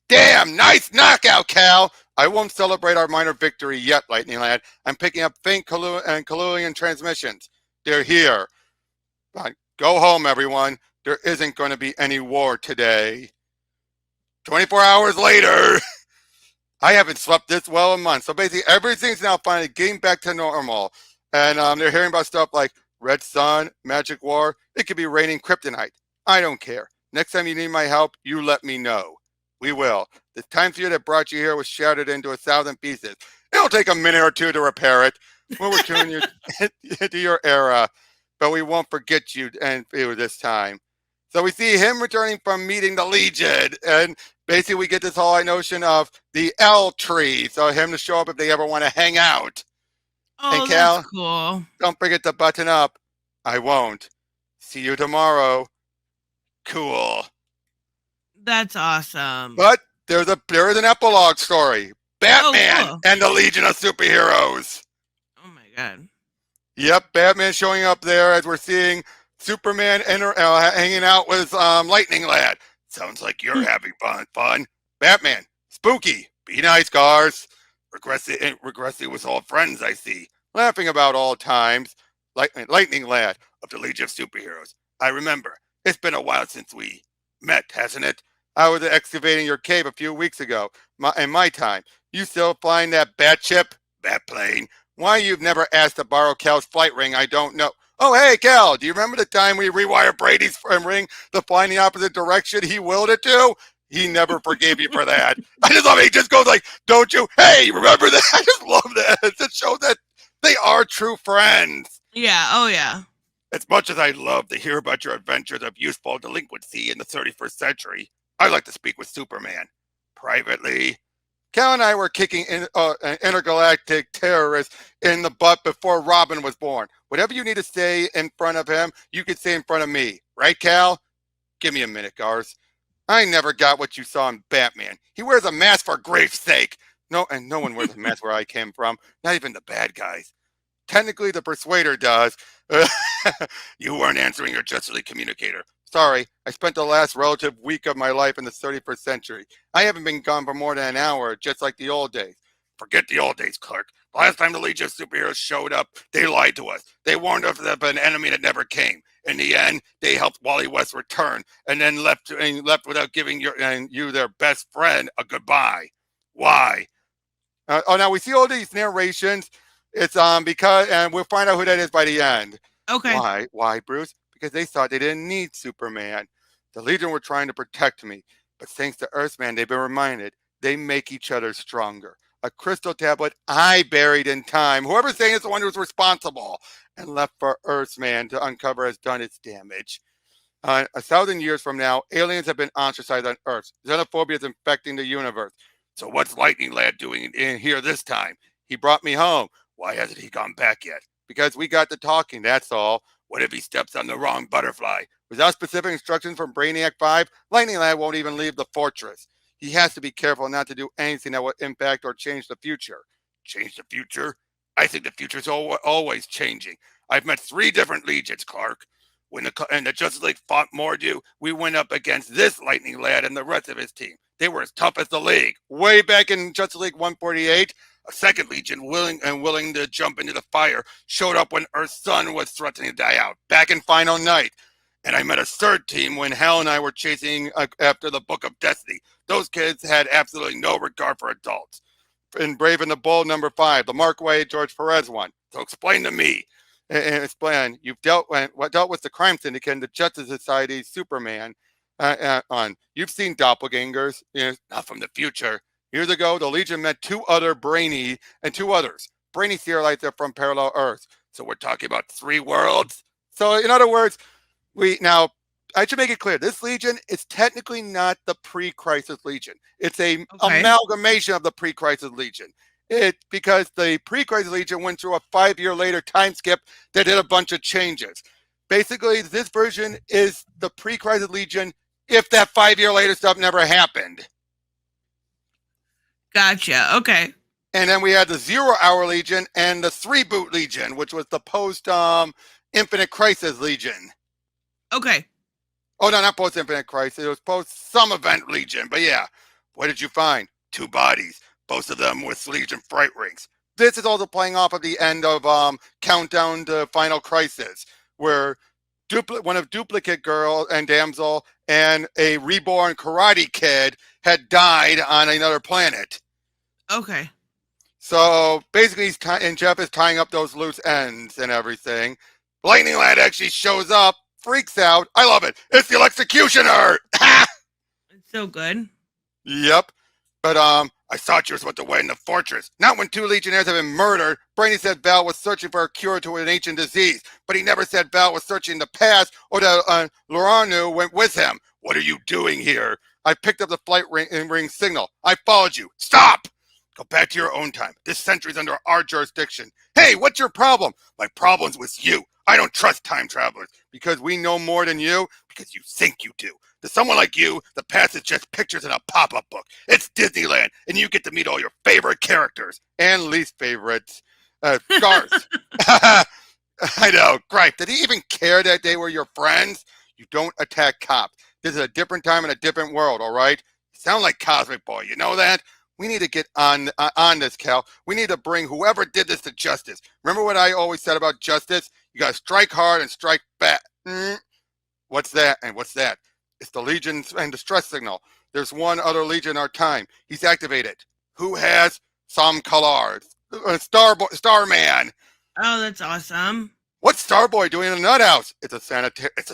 Damn, nice knockout, Cal. I won't celebrate our minor victory yet, Lightning Lad. I'm picking up faint Kaluuyan transmissions. They're here. Go home, everyone. There isn't going to be any war today. 24 hours later. I haven't slept this well in months. So basically, everything's now finally getting back to normal. And they're hearing about stuff like Red Sun, Magic War. It could be raining kryptonite. I don't care. Next time you need my help, you let me know. We will. The time sphere that brought you here was shattered into 1,000 pieces. It'll take a minute or two to repair it. We'll return you to your era, but we won't forget you and this time. So we see him returning from meeting the Legion, and basically we get this whole notion of the L tree, so him to show up if they ever want to hang out. Oh, and Cal, that's cool. Don't forget to button up. I won't. See you tomorrow. Cool. That's awesome. But there is an epilogue story. Batman and the Legion of Superheroes. Oh my god. Yep, Batman showing up there as we're seeing Superman hanging out with Lightning Lad. Sounds like you're having fun. Batman, spooky. Be nice, Cars. Regressing with old friends, I see. Laughing about all times. Lightning Lad of the Legion of Superheroes. I remember. It's been a while since we met, hasn't it? I was excavating your cave a few weeks ago. In my time. You still flying that bat ship? Bat plane? Why you've never asked to borrow Cal's flight ring, I don't know. Oh, hey, Cal, do you remember the time we rewired Brady's ring to fly in the opposite direction he willed it to? He never forgave you for that. I just love it. He just goes like, don't you? Hey, remember that? I just love that. It shows that they are true friends. Yeah, oh yeah. As much as I'd love to hear about your adventures of useful delinquency in the 31st century, I'd like to speak with Superman. Privately. Cal and I were kicking intergalactic terrorists in the butt before Robin was born. Whatever you need to say in front of him, you can say in front of me. Right, Cal? Give me a minute, Garth. I never got what you saw in Batman. He wears a mask for grave's sake. No one wears a mask where I came from. Not even the bad guys. Technically, the Persuader does. You weren't answering your Justice League communicator. Sorry, I spent the last relative week of my life in the 31st century. I haven't been gone for more than an hour, just like the old days. Forget the old days, Clark. The last time the Legion of Superheroes showed up, they lied to us. They warned us of an enemy that never came. In the end, they helped Wally West return, and then left without giving you their best friend a goodbye. Why? Now we see all these narrations. It's because, and we'll find out who that is by the end. Okay. Why? Why, Bruce? Because they thought they didn't need Superman. The Legion were trying to protect me, but thanks to Earthman, they've been reminded they make each other stronger. A crystal tablet I buried in time. Whoever's saying it's the one who's responsible and left for Earthman to uncover has done its damage. 1,000 years from now, aliens have been ostracized on Earth. Xenophobia is infecting the universe. So what's Lightning Lad doing in here this time? He brought me home. Why hasn't he gone back yet? Because we got to talking, that's all. What if he steps on the wrong butterfly? Without specific instructions from Brainiac 5, Lightning Lad won't even leave the fortress. He has to be careful not to do anything that will impact or change the future. Change the future? I think the future's always changing. I've met 3 different legions, Clark. When the Justice League fought Mordew, we went up against this Lightning Lad and the rest of his team. They were as tough as the League. Way back in Justice League 148, a second Legion, willing to jump into the fire, showed up when Earth's sun was threatening to die out, back in Final Night. And I met a third team when Hal and I were chasing after the Book of Destiny. Those kids had absolutely no regard for adults. In Brave and the Bold #5, the Mark Waid, George Perez one. So explain to me, and explain, you've dealt with the crime syndicate and the Justice Society, Superman, on. You've seen doppelgangers, not from the future. Years ago, the Legion met 2 other Brainy and 2 others. Brainy Serialites are from parallel Earths. So we're talking about 3 worlds. So in other words, I should make it clear, this Legion is technically not the pre-crisis Legion. It's a amalgamation of the pre-crisis Legion. Because the pre-crisis Legion went through a 5-year later time skip that did a bunch of changes. Basically, this version is the pre-crisis Legion if that 5-year later stuff never happened. Gotcha. Okay. And then we had the 0 Hour Legion and the 3-Boot Legion, which was the post Infinite Crisis Legion. Okay. Oh, no, not post Infinite Crisis. It was post some event Legion. But yeah, what did you find? 2 bodies, both of them with Legion fright rings. This is also playing off of the end of Countdown to Final Crisis, where one of Duplicate Girl and Damsel and a reborn Karate Kid had died on another planet. Okay. So basically, and Jeff is tying up those loose ends and everything. Lightning Lad actually shows up, freaks out. I love it. It's the Executioner. It's so good. Yep. But I thought you were supposed to wait in the fortress. Not when 2 Legionnaires have been murdered. Brainy said Val was searching for a cure to an ancient disease, but he never said Val was searching the past or that Loranu went with him. What are you doing here? I picked up the flight ring signal. I followed you. Stop! Go back to your own time. This century's under our jurisdiction. Hey, what's your problem? My problem's with you. I don't trust time travelers because we know more than you, because you think you do. To someone like you, the past is just pictures in a pop-up book. It's Disneyland, and you get to meet all your favorite characters and least favorites. Garth. I know, gripe. Did he even care that they were your friends? You don't attack cops. This is a different time in a different world, all right? You sound like Cosmic Boy, you know that? We need to get on this, Cal. We need to bring whoever did this to justice. Remember what I always said about justice? You got to strike hard and strike back. What's that? And what's that? It's the Legion and distress signal. There's one other Legion in our time. He's activated. Who has? Sam Kallard. Starman. Oh, that's awesome. What's Starboy doing in a nut house? It's a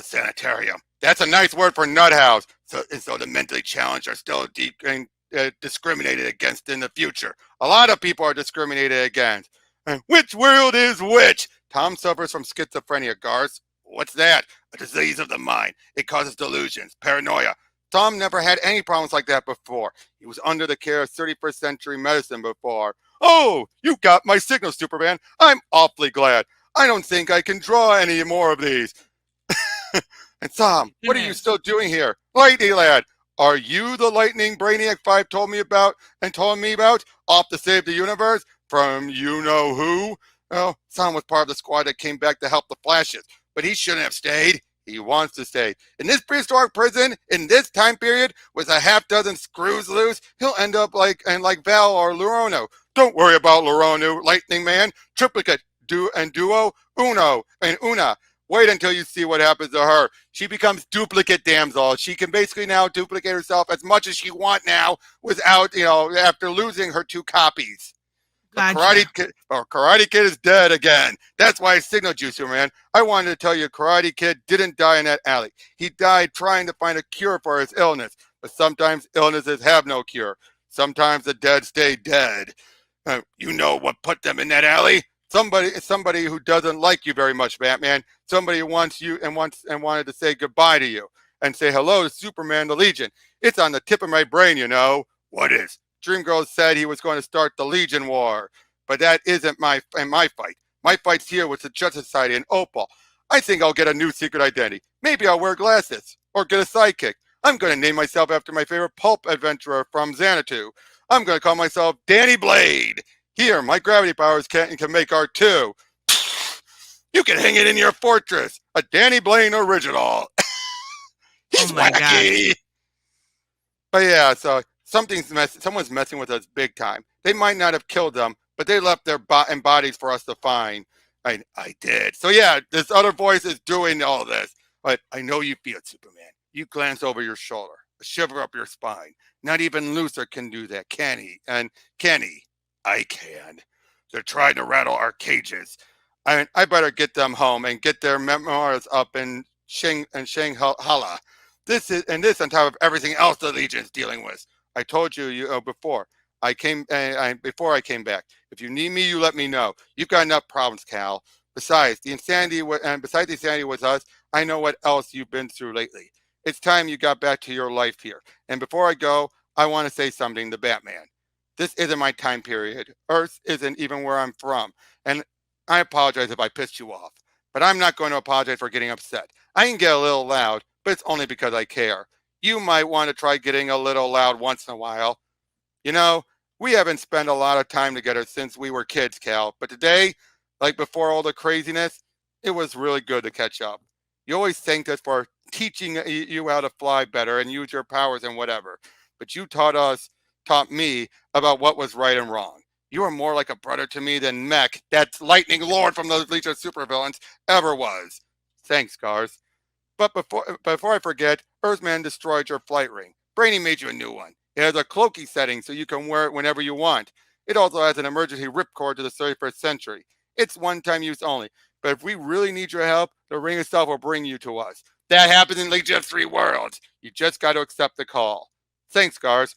sanitarium. That's a nice word for nut house. So the mentally challenged are still discriminated against in the future. A lot of people are discriminated against. Which world is which? Tom suffers from schizophrenia, Garth. What's that? A disease of the mind. It causes delusions, paranoia. Tom never had any problems like that before. He was under the care of 31st century medicine before. Oh, you got my signal, Superman. I'm awfully glad. I don't think I can draw any more of these. And Tom, what are you still doing here? Lightning Lad, are you the Lightning Brainiac 5 told me about, off to save the universe from you know who? Well, Son was part of the squad that came back to help the Flashes, but he shouldn't have stayed. He wants to stay. In this prehistoric prison, in this time period, with a half dozen screws loose, he'll end up like Val or Lurono. Don't worry about Lurono, Lightning Man, Triplicate, Duo, Uno, and Una. Wait until you see what happens to her. She becomes duplicate damsel. She can basically now duplicate herself as much as she wants now without, after losing her 2 copies. But Gotcha. Karate Kid is dead again. That's why I signaled you, Superman. I wanted to tell you Karate Kid didn't die in that alley. He died trying to find a cure for his illness. But sometimes illnesses have no cure. Sometimes the dead stay dead. You know what put them in that alley? Somebody who doesn't like you very much, Batman. Somebody who wants you and wanted to say goodbye to you and say hello to Superman the Legion. It's on the tip of my brain, you know. What is? Dreamgirl said he was going to start the Legion War, but that isn't my fight. My fight's here with the Justice Society and Opal. I think I'll get a new secret identity. Maybe I'll wear glasses or get a sidekick. I'm going to name myself after my favorite pulp adventurer from Xanadu. I'm going to call myself Danny Blade. Here, my gravity powers can make art too. You can hang it in your fortress. A Danny Blaine original. He's wacky. Gosh. But yeah, so someone's messing with us big time. They might not have killed them, but they left their bodies for us to find. I did. So yeah, this other voice is doing all this. But I know you feel it, Superman. You glance over your shoulder, a shiver up your spine. Not even Luthor can do that, can he? And can he? I can. They're trying to rattle our cages. I better get them home and get their memoirs up in Shanghala. This on top of everything else the Legion's dealing with. I told you, before I came back. If you need me, you let me know. You've got enough problems, Cal. Besides the insanity with us, I know what else you've been through lately. It's time you got back to your life here. And before I go, I want to say something to Batman. This isn't my time period. Earth isn't even where I'm from. And I apologize if I pissed you off. But I'm not going to apologize for getting upset. I can get a little loud, but it's only because I care. You might want to try getting a little loud once in a while. You know, we haven't spent a lot of time together since we were kids, Cal. But today, like before all the craziness, it was really good to catch up. You always thanked us for teaching you how to fly better and use your powers and whatever. But you taught me about what was right and wrong. You are more like a brother to me than Mech, that lightning lord from the Legion of Supervillains, ever was. Thanks, Scars. But before I forget, Earthman destroyed your flight ring. Brainy made you a new one. It has a cloaky setting so you can wear it whenever you want. It also has an emergency ripcord to the 31st century. It's one-time use only. But if we really need your help, the ring itself will bring you to us. That happens in Legion of Three Worlds. You just got to accept the call. Thanks, Scars.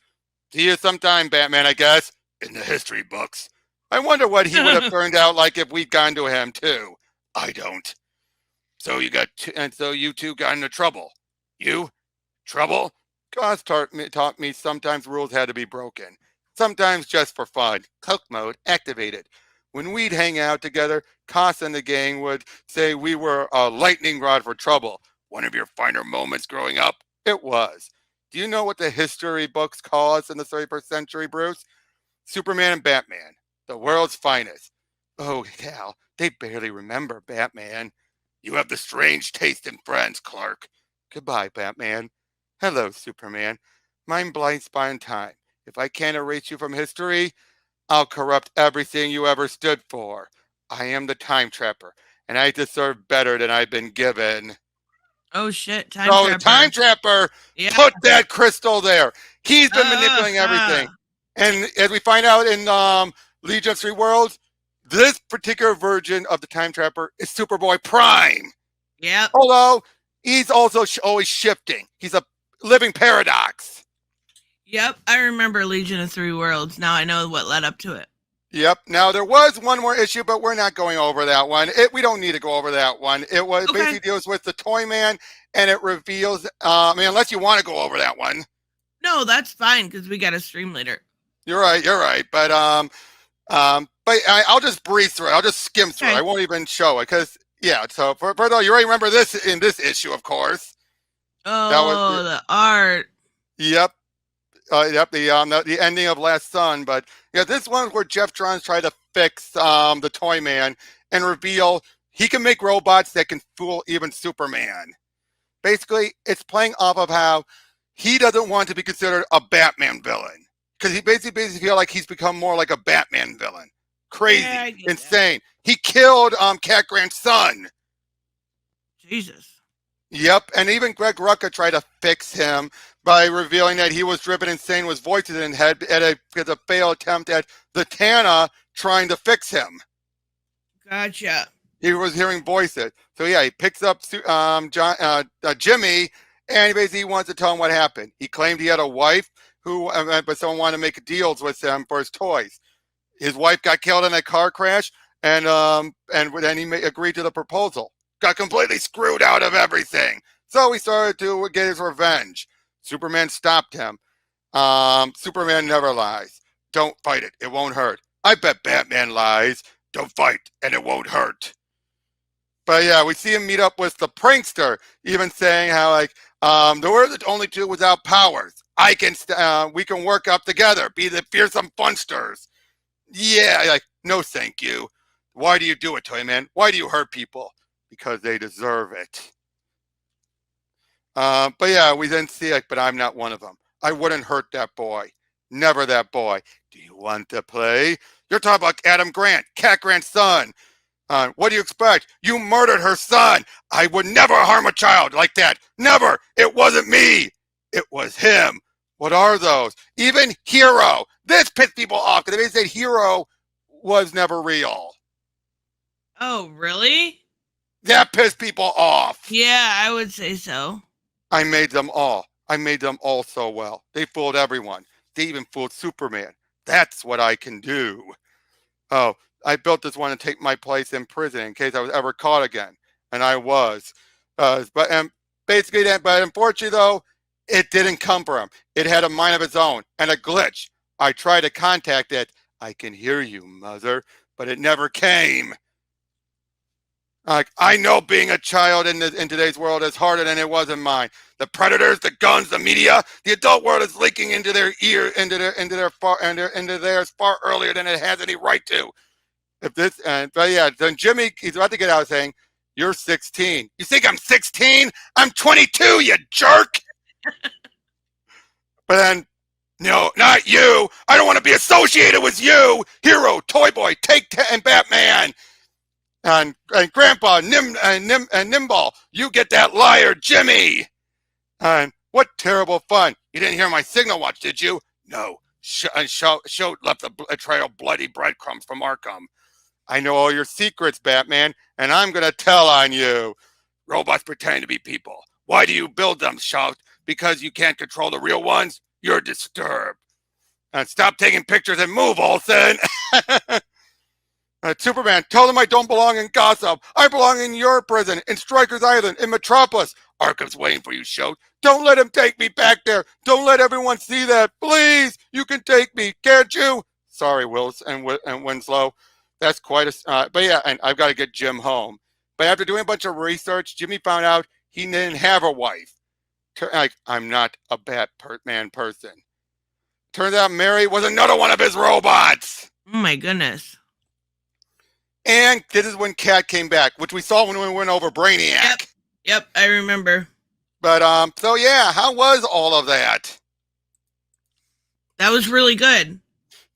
See you sometime, Batman, I guess. In the history books. I wonder what he would have turned out like if we'd gone to him, too. I don't. So you two got into trouble. You? Trouble? Goss taught me sometimes rules had to be broken. Sometimes just for fun. Coke mode activated. When we'd hang out together, Koss and the gang would say we were a lightning rod for trouble. One of your finer moments growing up? It was. Do you know what the history books call us in the 31st century, Bruce? Superman and Batman. The world's finest. Oh, Cal, they barely remember Batman. You have the strange taste in friends, Clark. Goodbye, Batman. Hello, Superman. My blind spot in time. If I can't erase you from history, I'll corrupt everything you ever stood for. I am the time trapper, and I deserve better than I've been given. Oh shit, time trapper. The time trapper put that crystal there. He's been manipulating everything. And as we find out in Legion of Three Worlds, this particular version of the time trapper is Superboy Prime. Yeah. Although he's also always shifting. He's a living paradox. Yep, I remember Legion of Three Worlds. Now I know what led up to it. Yep. Now there was one more issue, but we're not going over that one. We don't need to go over that one. It was basically deals with the Toy Man, and it reveals. Unless you want to go over that one. No, that's fine because we got a stream later. You're right. But I'll just breeze through it. I'll just skim through it. I won't even show it because So for though you already remember this in this issue, of course. Oh, the art. Yep. Yep, the ending of Last Son. But yeah, this one where Geoff Johns tried to fix the Toy Man and reveal he can make robots that can fool even Superman. Basically, it's playing off of how he doesn't want to be considered a Batman villain because he basically feel like he's become more like a Batman villain. Crazy, Yeah, insane. He killed Cat Grant's son. Jesus. Yep, and even Greg Rucka tried to fix him by revealing that he was driven insane with voices in his head at a failed attempt at the Tana trying to fix him. Gotcha. He was hearing voices. So yeah, he picks up Jimmy, and he basically wants to tell him what happened. He claimed he had a wife but someone wanted to make deals with him for his toys. His wife got killed in a car crash, and then he agreed to the proposal. Got completely screwed out of everything. So he started to get his revenge. Superman stopped him. Superman never lies. Don't fight it. It won't hurt. I bet Batman lies. Don't fight, and it won't hurt. But yeah, we see him meet up with the prankster, even saying how we're the only two without powers. We can work up together, be the fearsome funsters. Yeah, like no, thank you. Why do you do it, Toyman? Why do you hurt people? Because they deserve it. But yeah, we then see but I'm not one of them. I wouldn't hurt that boy. Never that boy. Do you want to play? You're talking about Adam Grant, Cat Grant's son. What do you expect? You murdered her son. I would never harm a child like that. Never. It wasn't me. It was him. What are those? Even Hero. This pissed people off because they said Hero was never real. Oh, really? That pissed people off. Yeah, I would say so. I made them all. I made them all so well. They fooled everyone. They even fooled Superman. That's what I can do. Oh, I built this one to take my place in prison in case I was ever caught again. And I was. But unfortunately, though, it didn't come from him. It had a mind of its own and a glitch. I tried to contact it. I can hear you, mother, but it never came. I know being a child in today's world is harder than it was in mine. The predators, the guns, the media, the adult world is leaking into their ear, into theirs far earlier than it has any right to. Then Jimmy, he's about to get out saying, "You're 16. You think I'm 16? I'm 22, you jerk." But then, no, not you. I don't want to be associated with you. Hero, Toy Boy, and Batman. And Grandpa, Nimble, you get that liar, Jimmy. And what terrible fun. You didn't hear my signal watch, did you? No. Shoat left a trail of bloody breadcrumbs from Arkham. I know all your secrets, Batman, and I'm going to tell on you. Robots pretend to be people. Why do you build them, Shout? Because you can't control the real ones? You're disturbed. And stop taking pictures and move, Olsen. Superman, tell them I don't belong in Gotham. I belong in your prison, in Stryker's Island, in Metropolis. Arkham's waiting for you, Shoat. Don't let him take me back there. Don't let everyone see that. Please, you can take me, can't you? Sorry, Wills and Winslow. That's quite a... but yeah, and I've got to get Jim home. But after doing a bunch of research, Jimmy found out he didn't have a wife. I'm not a Batman person. Turns out Mary was another one of his robots. Oh my goodness. And this is when Cat came back, which we saw when we went over Brainiac. Yep, I remember. But so yeah, how was all of that? That was really good.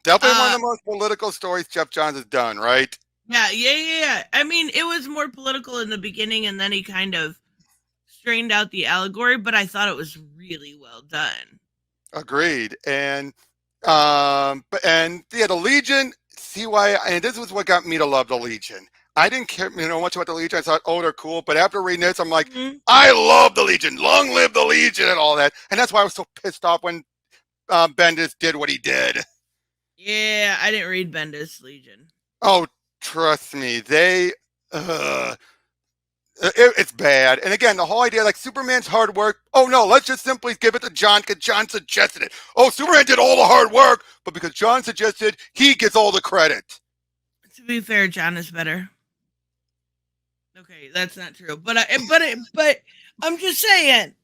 Definitely one of the most political stories Geoff Johns has done, right? Yeah. I mean, it was more political in the beginning, and then he kind of strained out the allegory, but I thought it was really well done. Agreed. And the Legion. See why? And this was what got me to love the Legion. I didn't care, much about the Legion. I thought, oh, they're cool. But after reading this, I'm like, I love the Legion. Long live the Legion and all that. And that's why I was so pissed off when Bendis did what he did. Yeah, I didn't read Bendis Legion. Oh, trust me, it's bad. And again, the whole idea, like Superman's hard work. Oh no, let's just simply give it to John because John suggested it. Oh, Superman did all the hard work, but because John suggested, he gets all the credit. To be fair, John is better. Okay, that's not true, but I'm just saying.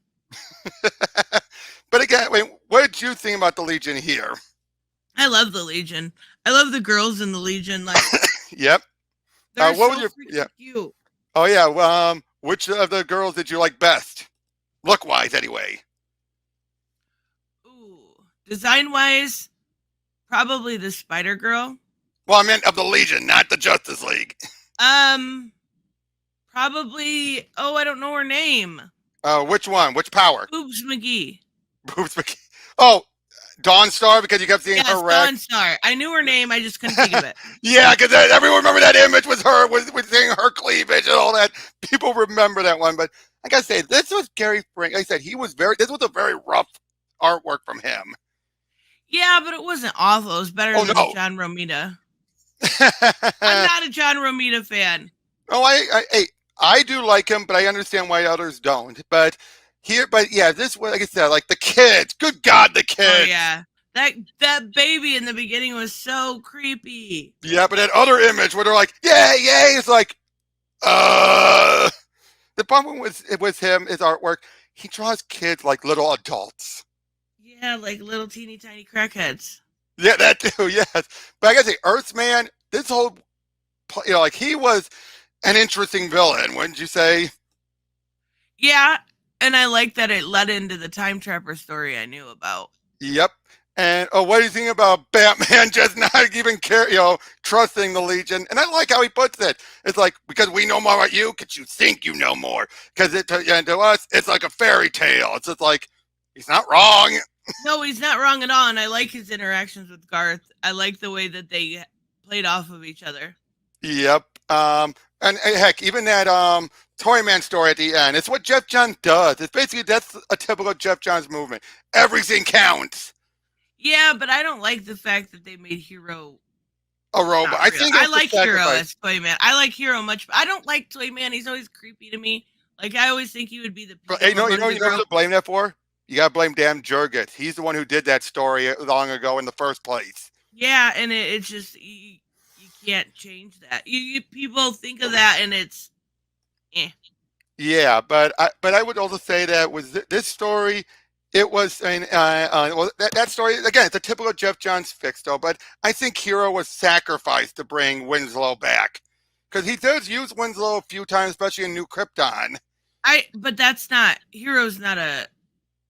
But again, wait, what did you think about the Legion here? I love the Legion. I love the girls in the Legion. Like Yep. they're What was so your yeah? freaking cute. Oh yeah. Which of the girls did you like best, look wise, anyway? Ooh, design wise, probably the Spider Girl. Well, I meant of the Legion, not the Justice League. Um, probably. Oh, I don't know her name. Which one? Which power? Boobs McGee. Boobs McKee. Oh, Dawnstar, because you kept seeing Yes, her wreck. Dawn Star. I knew her name. I just couldn't think of it. Yeah, because everyone remember that image with her with seeing her cleavage and all that. People remember that one. But I gotta say, this was Gary Frank. Like I said, he was very. This was a very rough artwork from him. Yeah, but it wasn't awful. It was better Oh than no. John Romita. I'm not a John Romita fan. Oh, I do like him, but I understand why others don't. But yeah, this was like I said, like the kids. Good God, the kids. Oh yeah, that baby in the beginning was so creepy. Yeah, but that other image where they're like, yay, yay, it's like, the problem with him, his artwork, he draws kids like little adults. Yeah, like little teeny tiny crackheads. Yeah, that too, yes. But I gotta say, Earthman, this whole, like he was an interesting villain, wouldn't you say? Yeah, and I like that it led into the time trapper story I knew about. Yep. And what do you think about Batman just not even trusting the Legion? And I like how he puts it. It's like, because we know more about you, because you think you know more. Because to us, it's like a fairy tale. It's just like, he's not wrong. No, he's not wrong at all, and I like his interactions with Garth. I like the way that they played off of each other. Yep. And heck, even that Toyman story at the end, it's what Geoff Johns does. It's basically, that's a typical Geoff Johns movement. Everything counts. Yeah, but I don't like the fact that they made Hero A robot. I think I like Hero as Toyman. I like Hero much. I don't like Toyman. He's always creepy to me. Like I always think he would be the. Hey, you know to blame that for? You gotta blame Dan Jurgens. He's the one who did that story long ago in the first place. Yeah, and it's just you can't change that. People think of that, and it's, Yeah, but I would also say that with this story, it was well that story again. It's a typical Geoff Johns fix though. But I think Hero was sacrificed to bring Winslow back because he does use Winslow a few times, especially in New Krypton. But that's not Hero's not a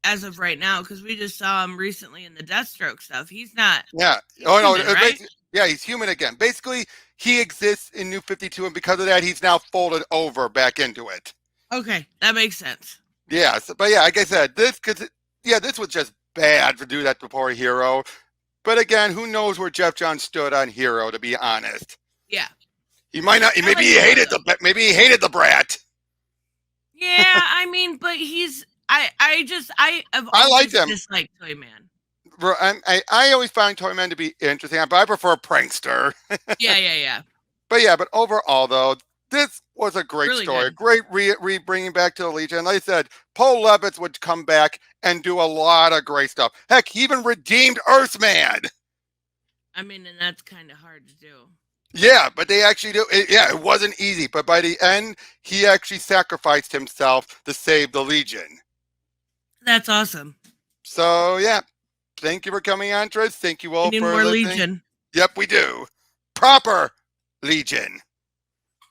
as of right now because we just saw him recently in the Deathstroke stuff. He's not. Yeah. He's human, right? Yeah, he's human again. Basically, he exists in New 52, and because of that, he's now folded over back into it. Okay, that makes sense. Yeah, but yeah, like I said, this was just bad to do that before Hero. But again, who knows where Geoff Johns stood on Hero? To be honest, yeah, he might not. Maybe he hated the brat. Yeah, I mean, but he's. I have always liked him. Disliked Toyman. I always find Toyman to be interesting, but I prefer Prankster. Yeah. But overall, though, this was a great Really story. good. Great bringing back to the Legion. Like I said, Paul Levitz would come back and do a lot of great stuff. Heck, he even redeemed Earthman. I mean, and that's kind of hard to do. Yeah, but they actually do. It wasn't easy, but by the end, he actually sacrificed himself to save the Legion. That's awesome. So, yeah. Thank you for coming on, Tris. Thank you all We need for more listening. Legion. Yep, we do. Proper Legion.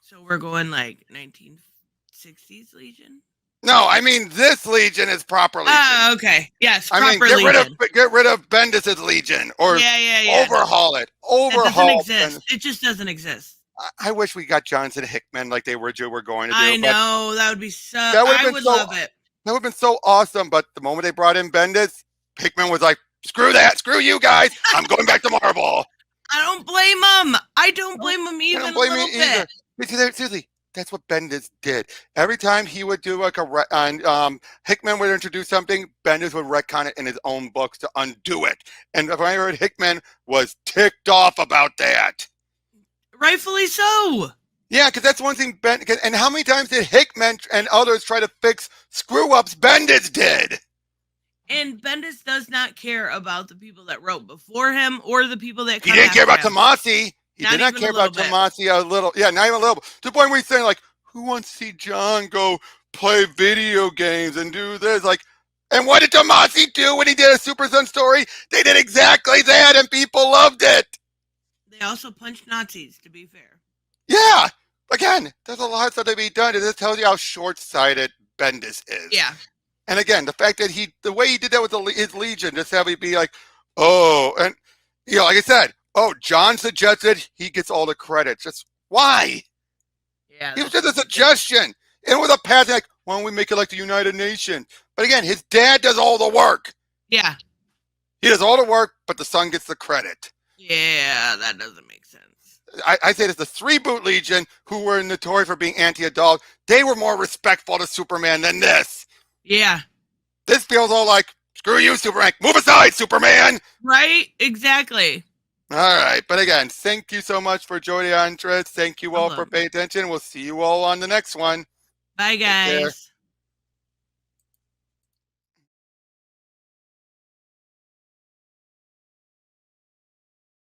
So we're going like 1960s Legion? No, I mean this Legion is proper Legion. Okay. Yes, I mean, proper Legion. get rid of Bendis' Legion, or Yeah. overhaul it. It doesn't exist. It just doesn't exist. I wish we got Johnson Hickman like they were going to do. I know that would be so. I would love it. That would have been so awesome. But the moment they brought in Bendis, Hickman was like, "Screw that! Screw you guys! I'm going back to Marvel." I don't blame him. I don't blame him even a little bit. Seriously, that's what Bendis did. Every time he would do like Hickman would introduce something, Bendis would retcon it in his own books to undo it. And if I heard Hickman was ticked off about that. Rightfully so. Yeah, because that's one thing. And how many times did Hickman and others try to fix screw-ups Bendis did? And Bendis does not care about the people that wrote before him or the people that he didn't care about Tomasi. He did not care about Tomasi a little. Yeah, not even a little. To the point where he's saying, like, who wants to see John go play video games and do this? Like, And what did Tomasi do when he did a Super Son story? They did exactly that, and people loved it. They also punched Nazis, to be fair. Yeah. Again, there's a lot that to be done. It just tells you how short-sighted Bendis is. Yeah. And again, the fact that the way he did that with his Legion, just have it be like, oh, and like I said, oh, John suggested he gets all the credit. Just why? Yeah. It was just a suggestion. And with a path like, why don't we make it like the United Nations? But again, his dad does all the work. Yeah. He does all the work, but the son gets the credit. Yeah, that doesn't make sense. I say this: the 3-boot Legion, who were notorious for being anti-adult, they were more respectful to Superman than this. Yeah. This feels all like, screw you, Superman. Move aside, Superman. Right? Exactly. All right. But again, thank you so much for joining, Andres. Thank you all for paying attention. We'll see you all on the next one. Bye, guys.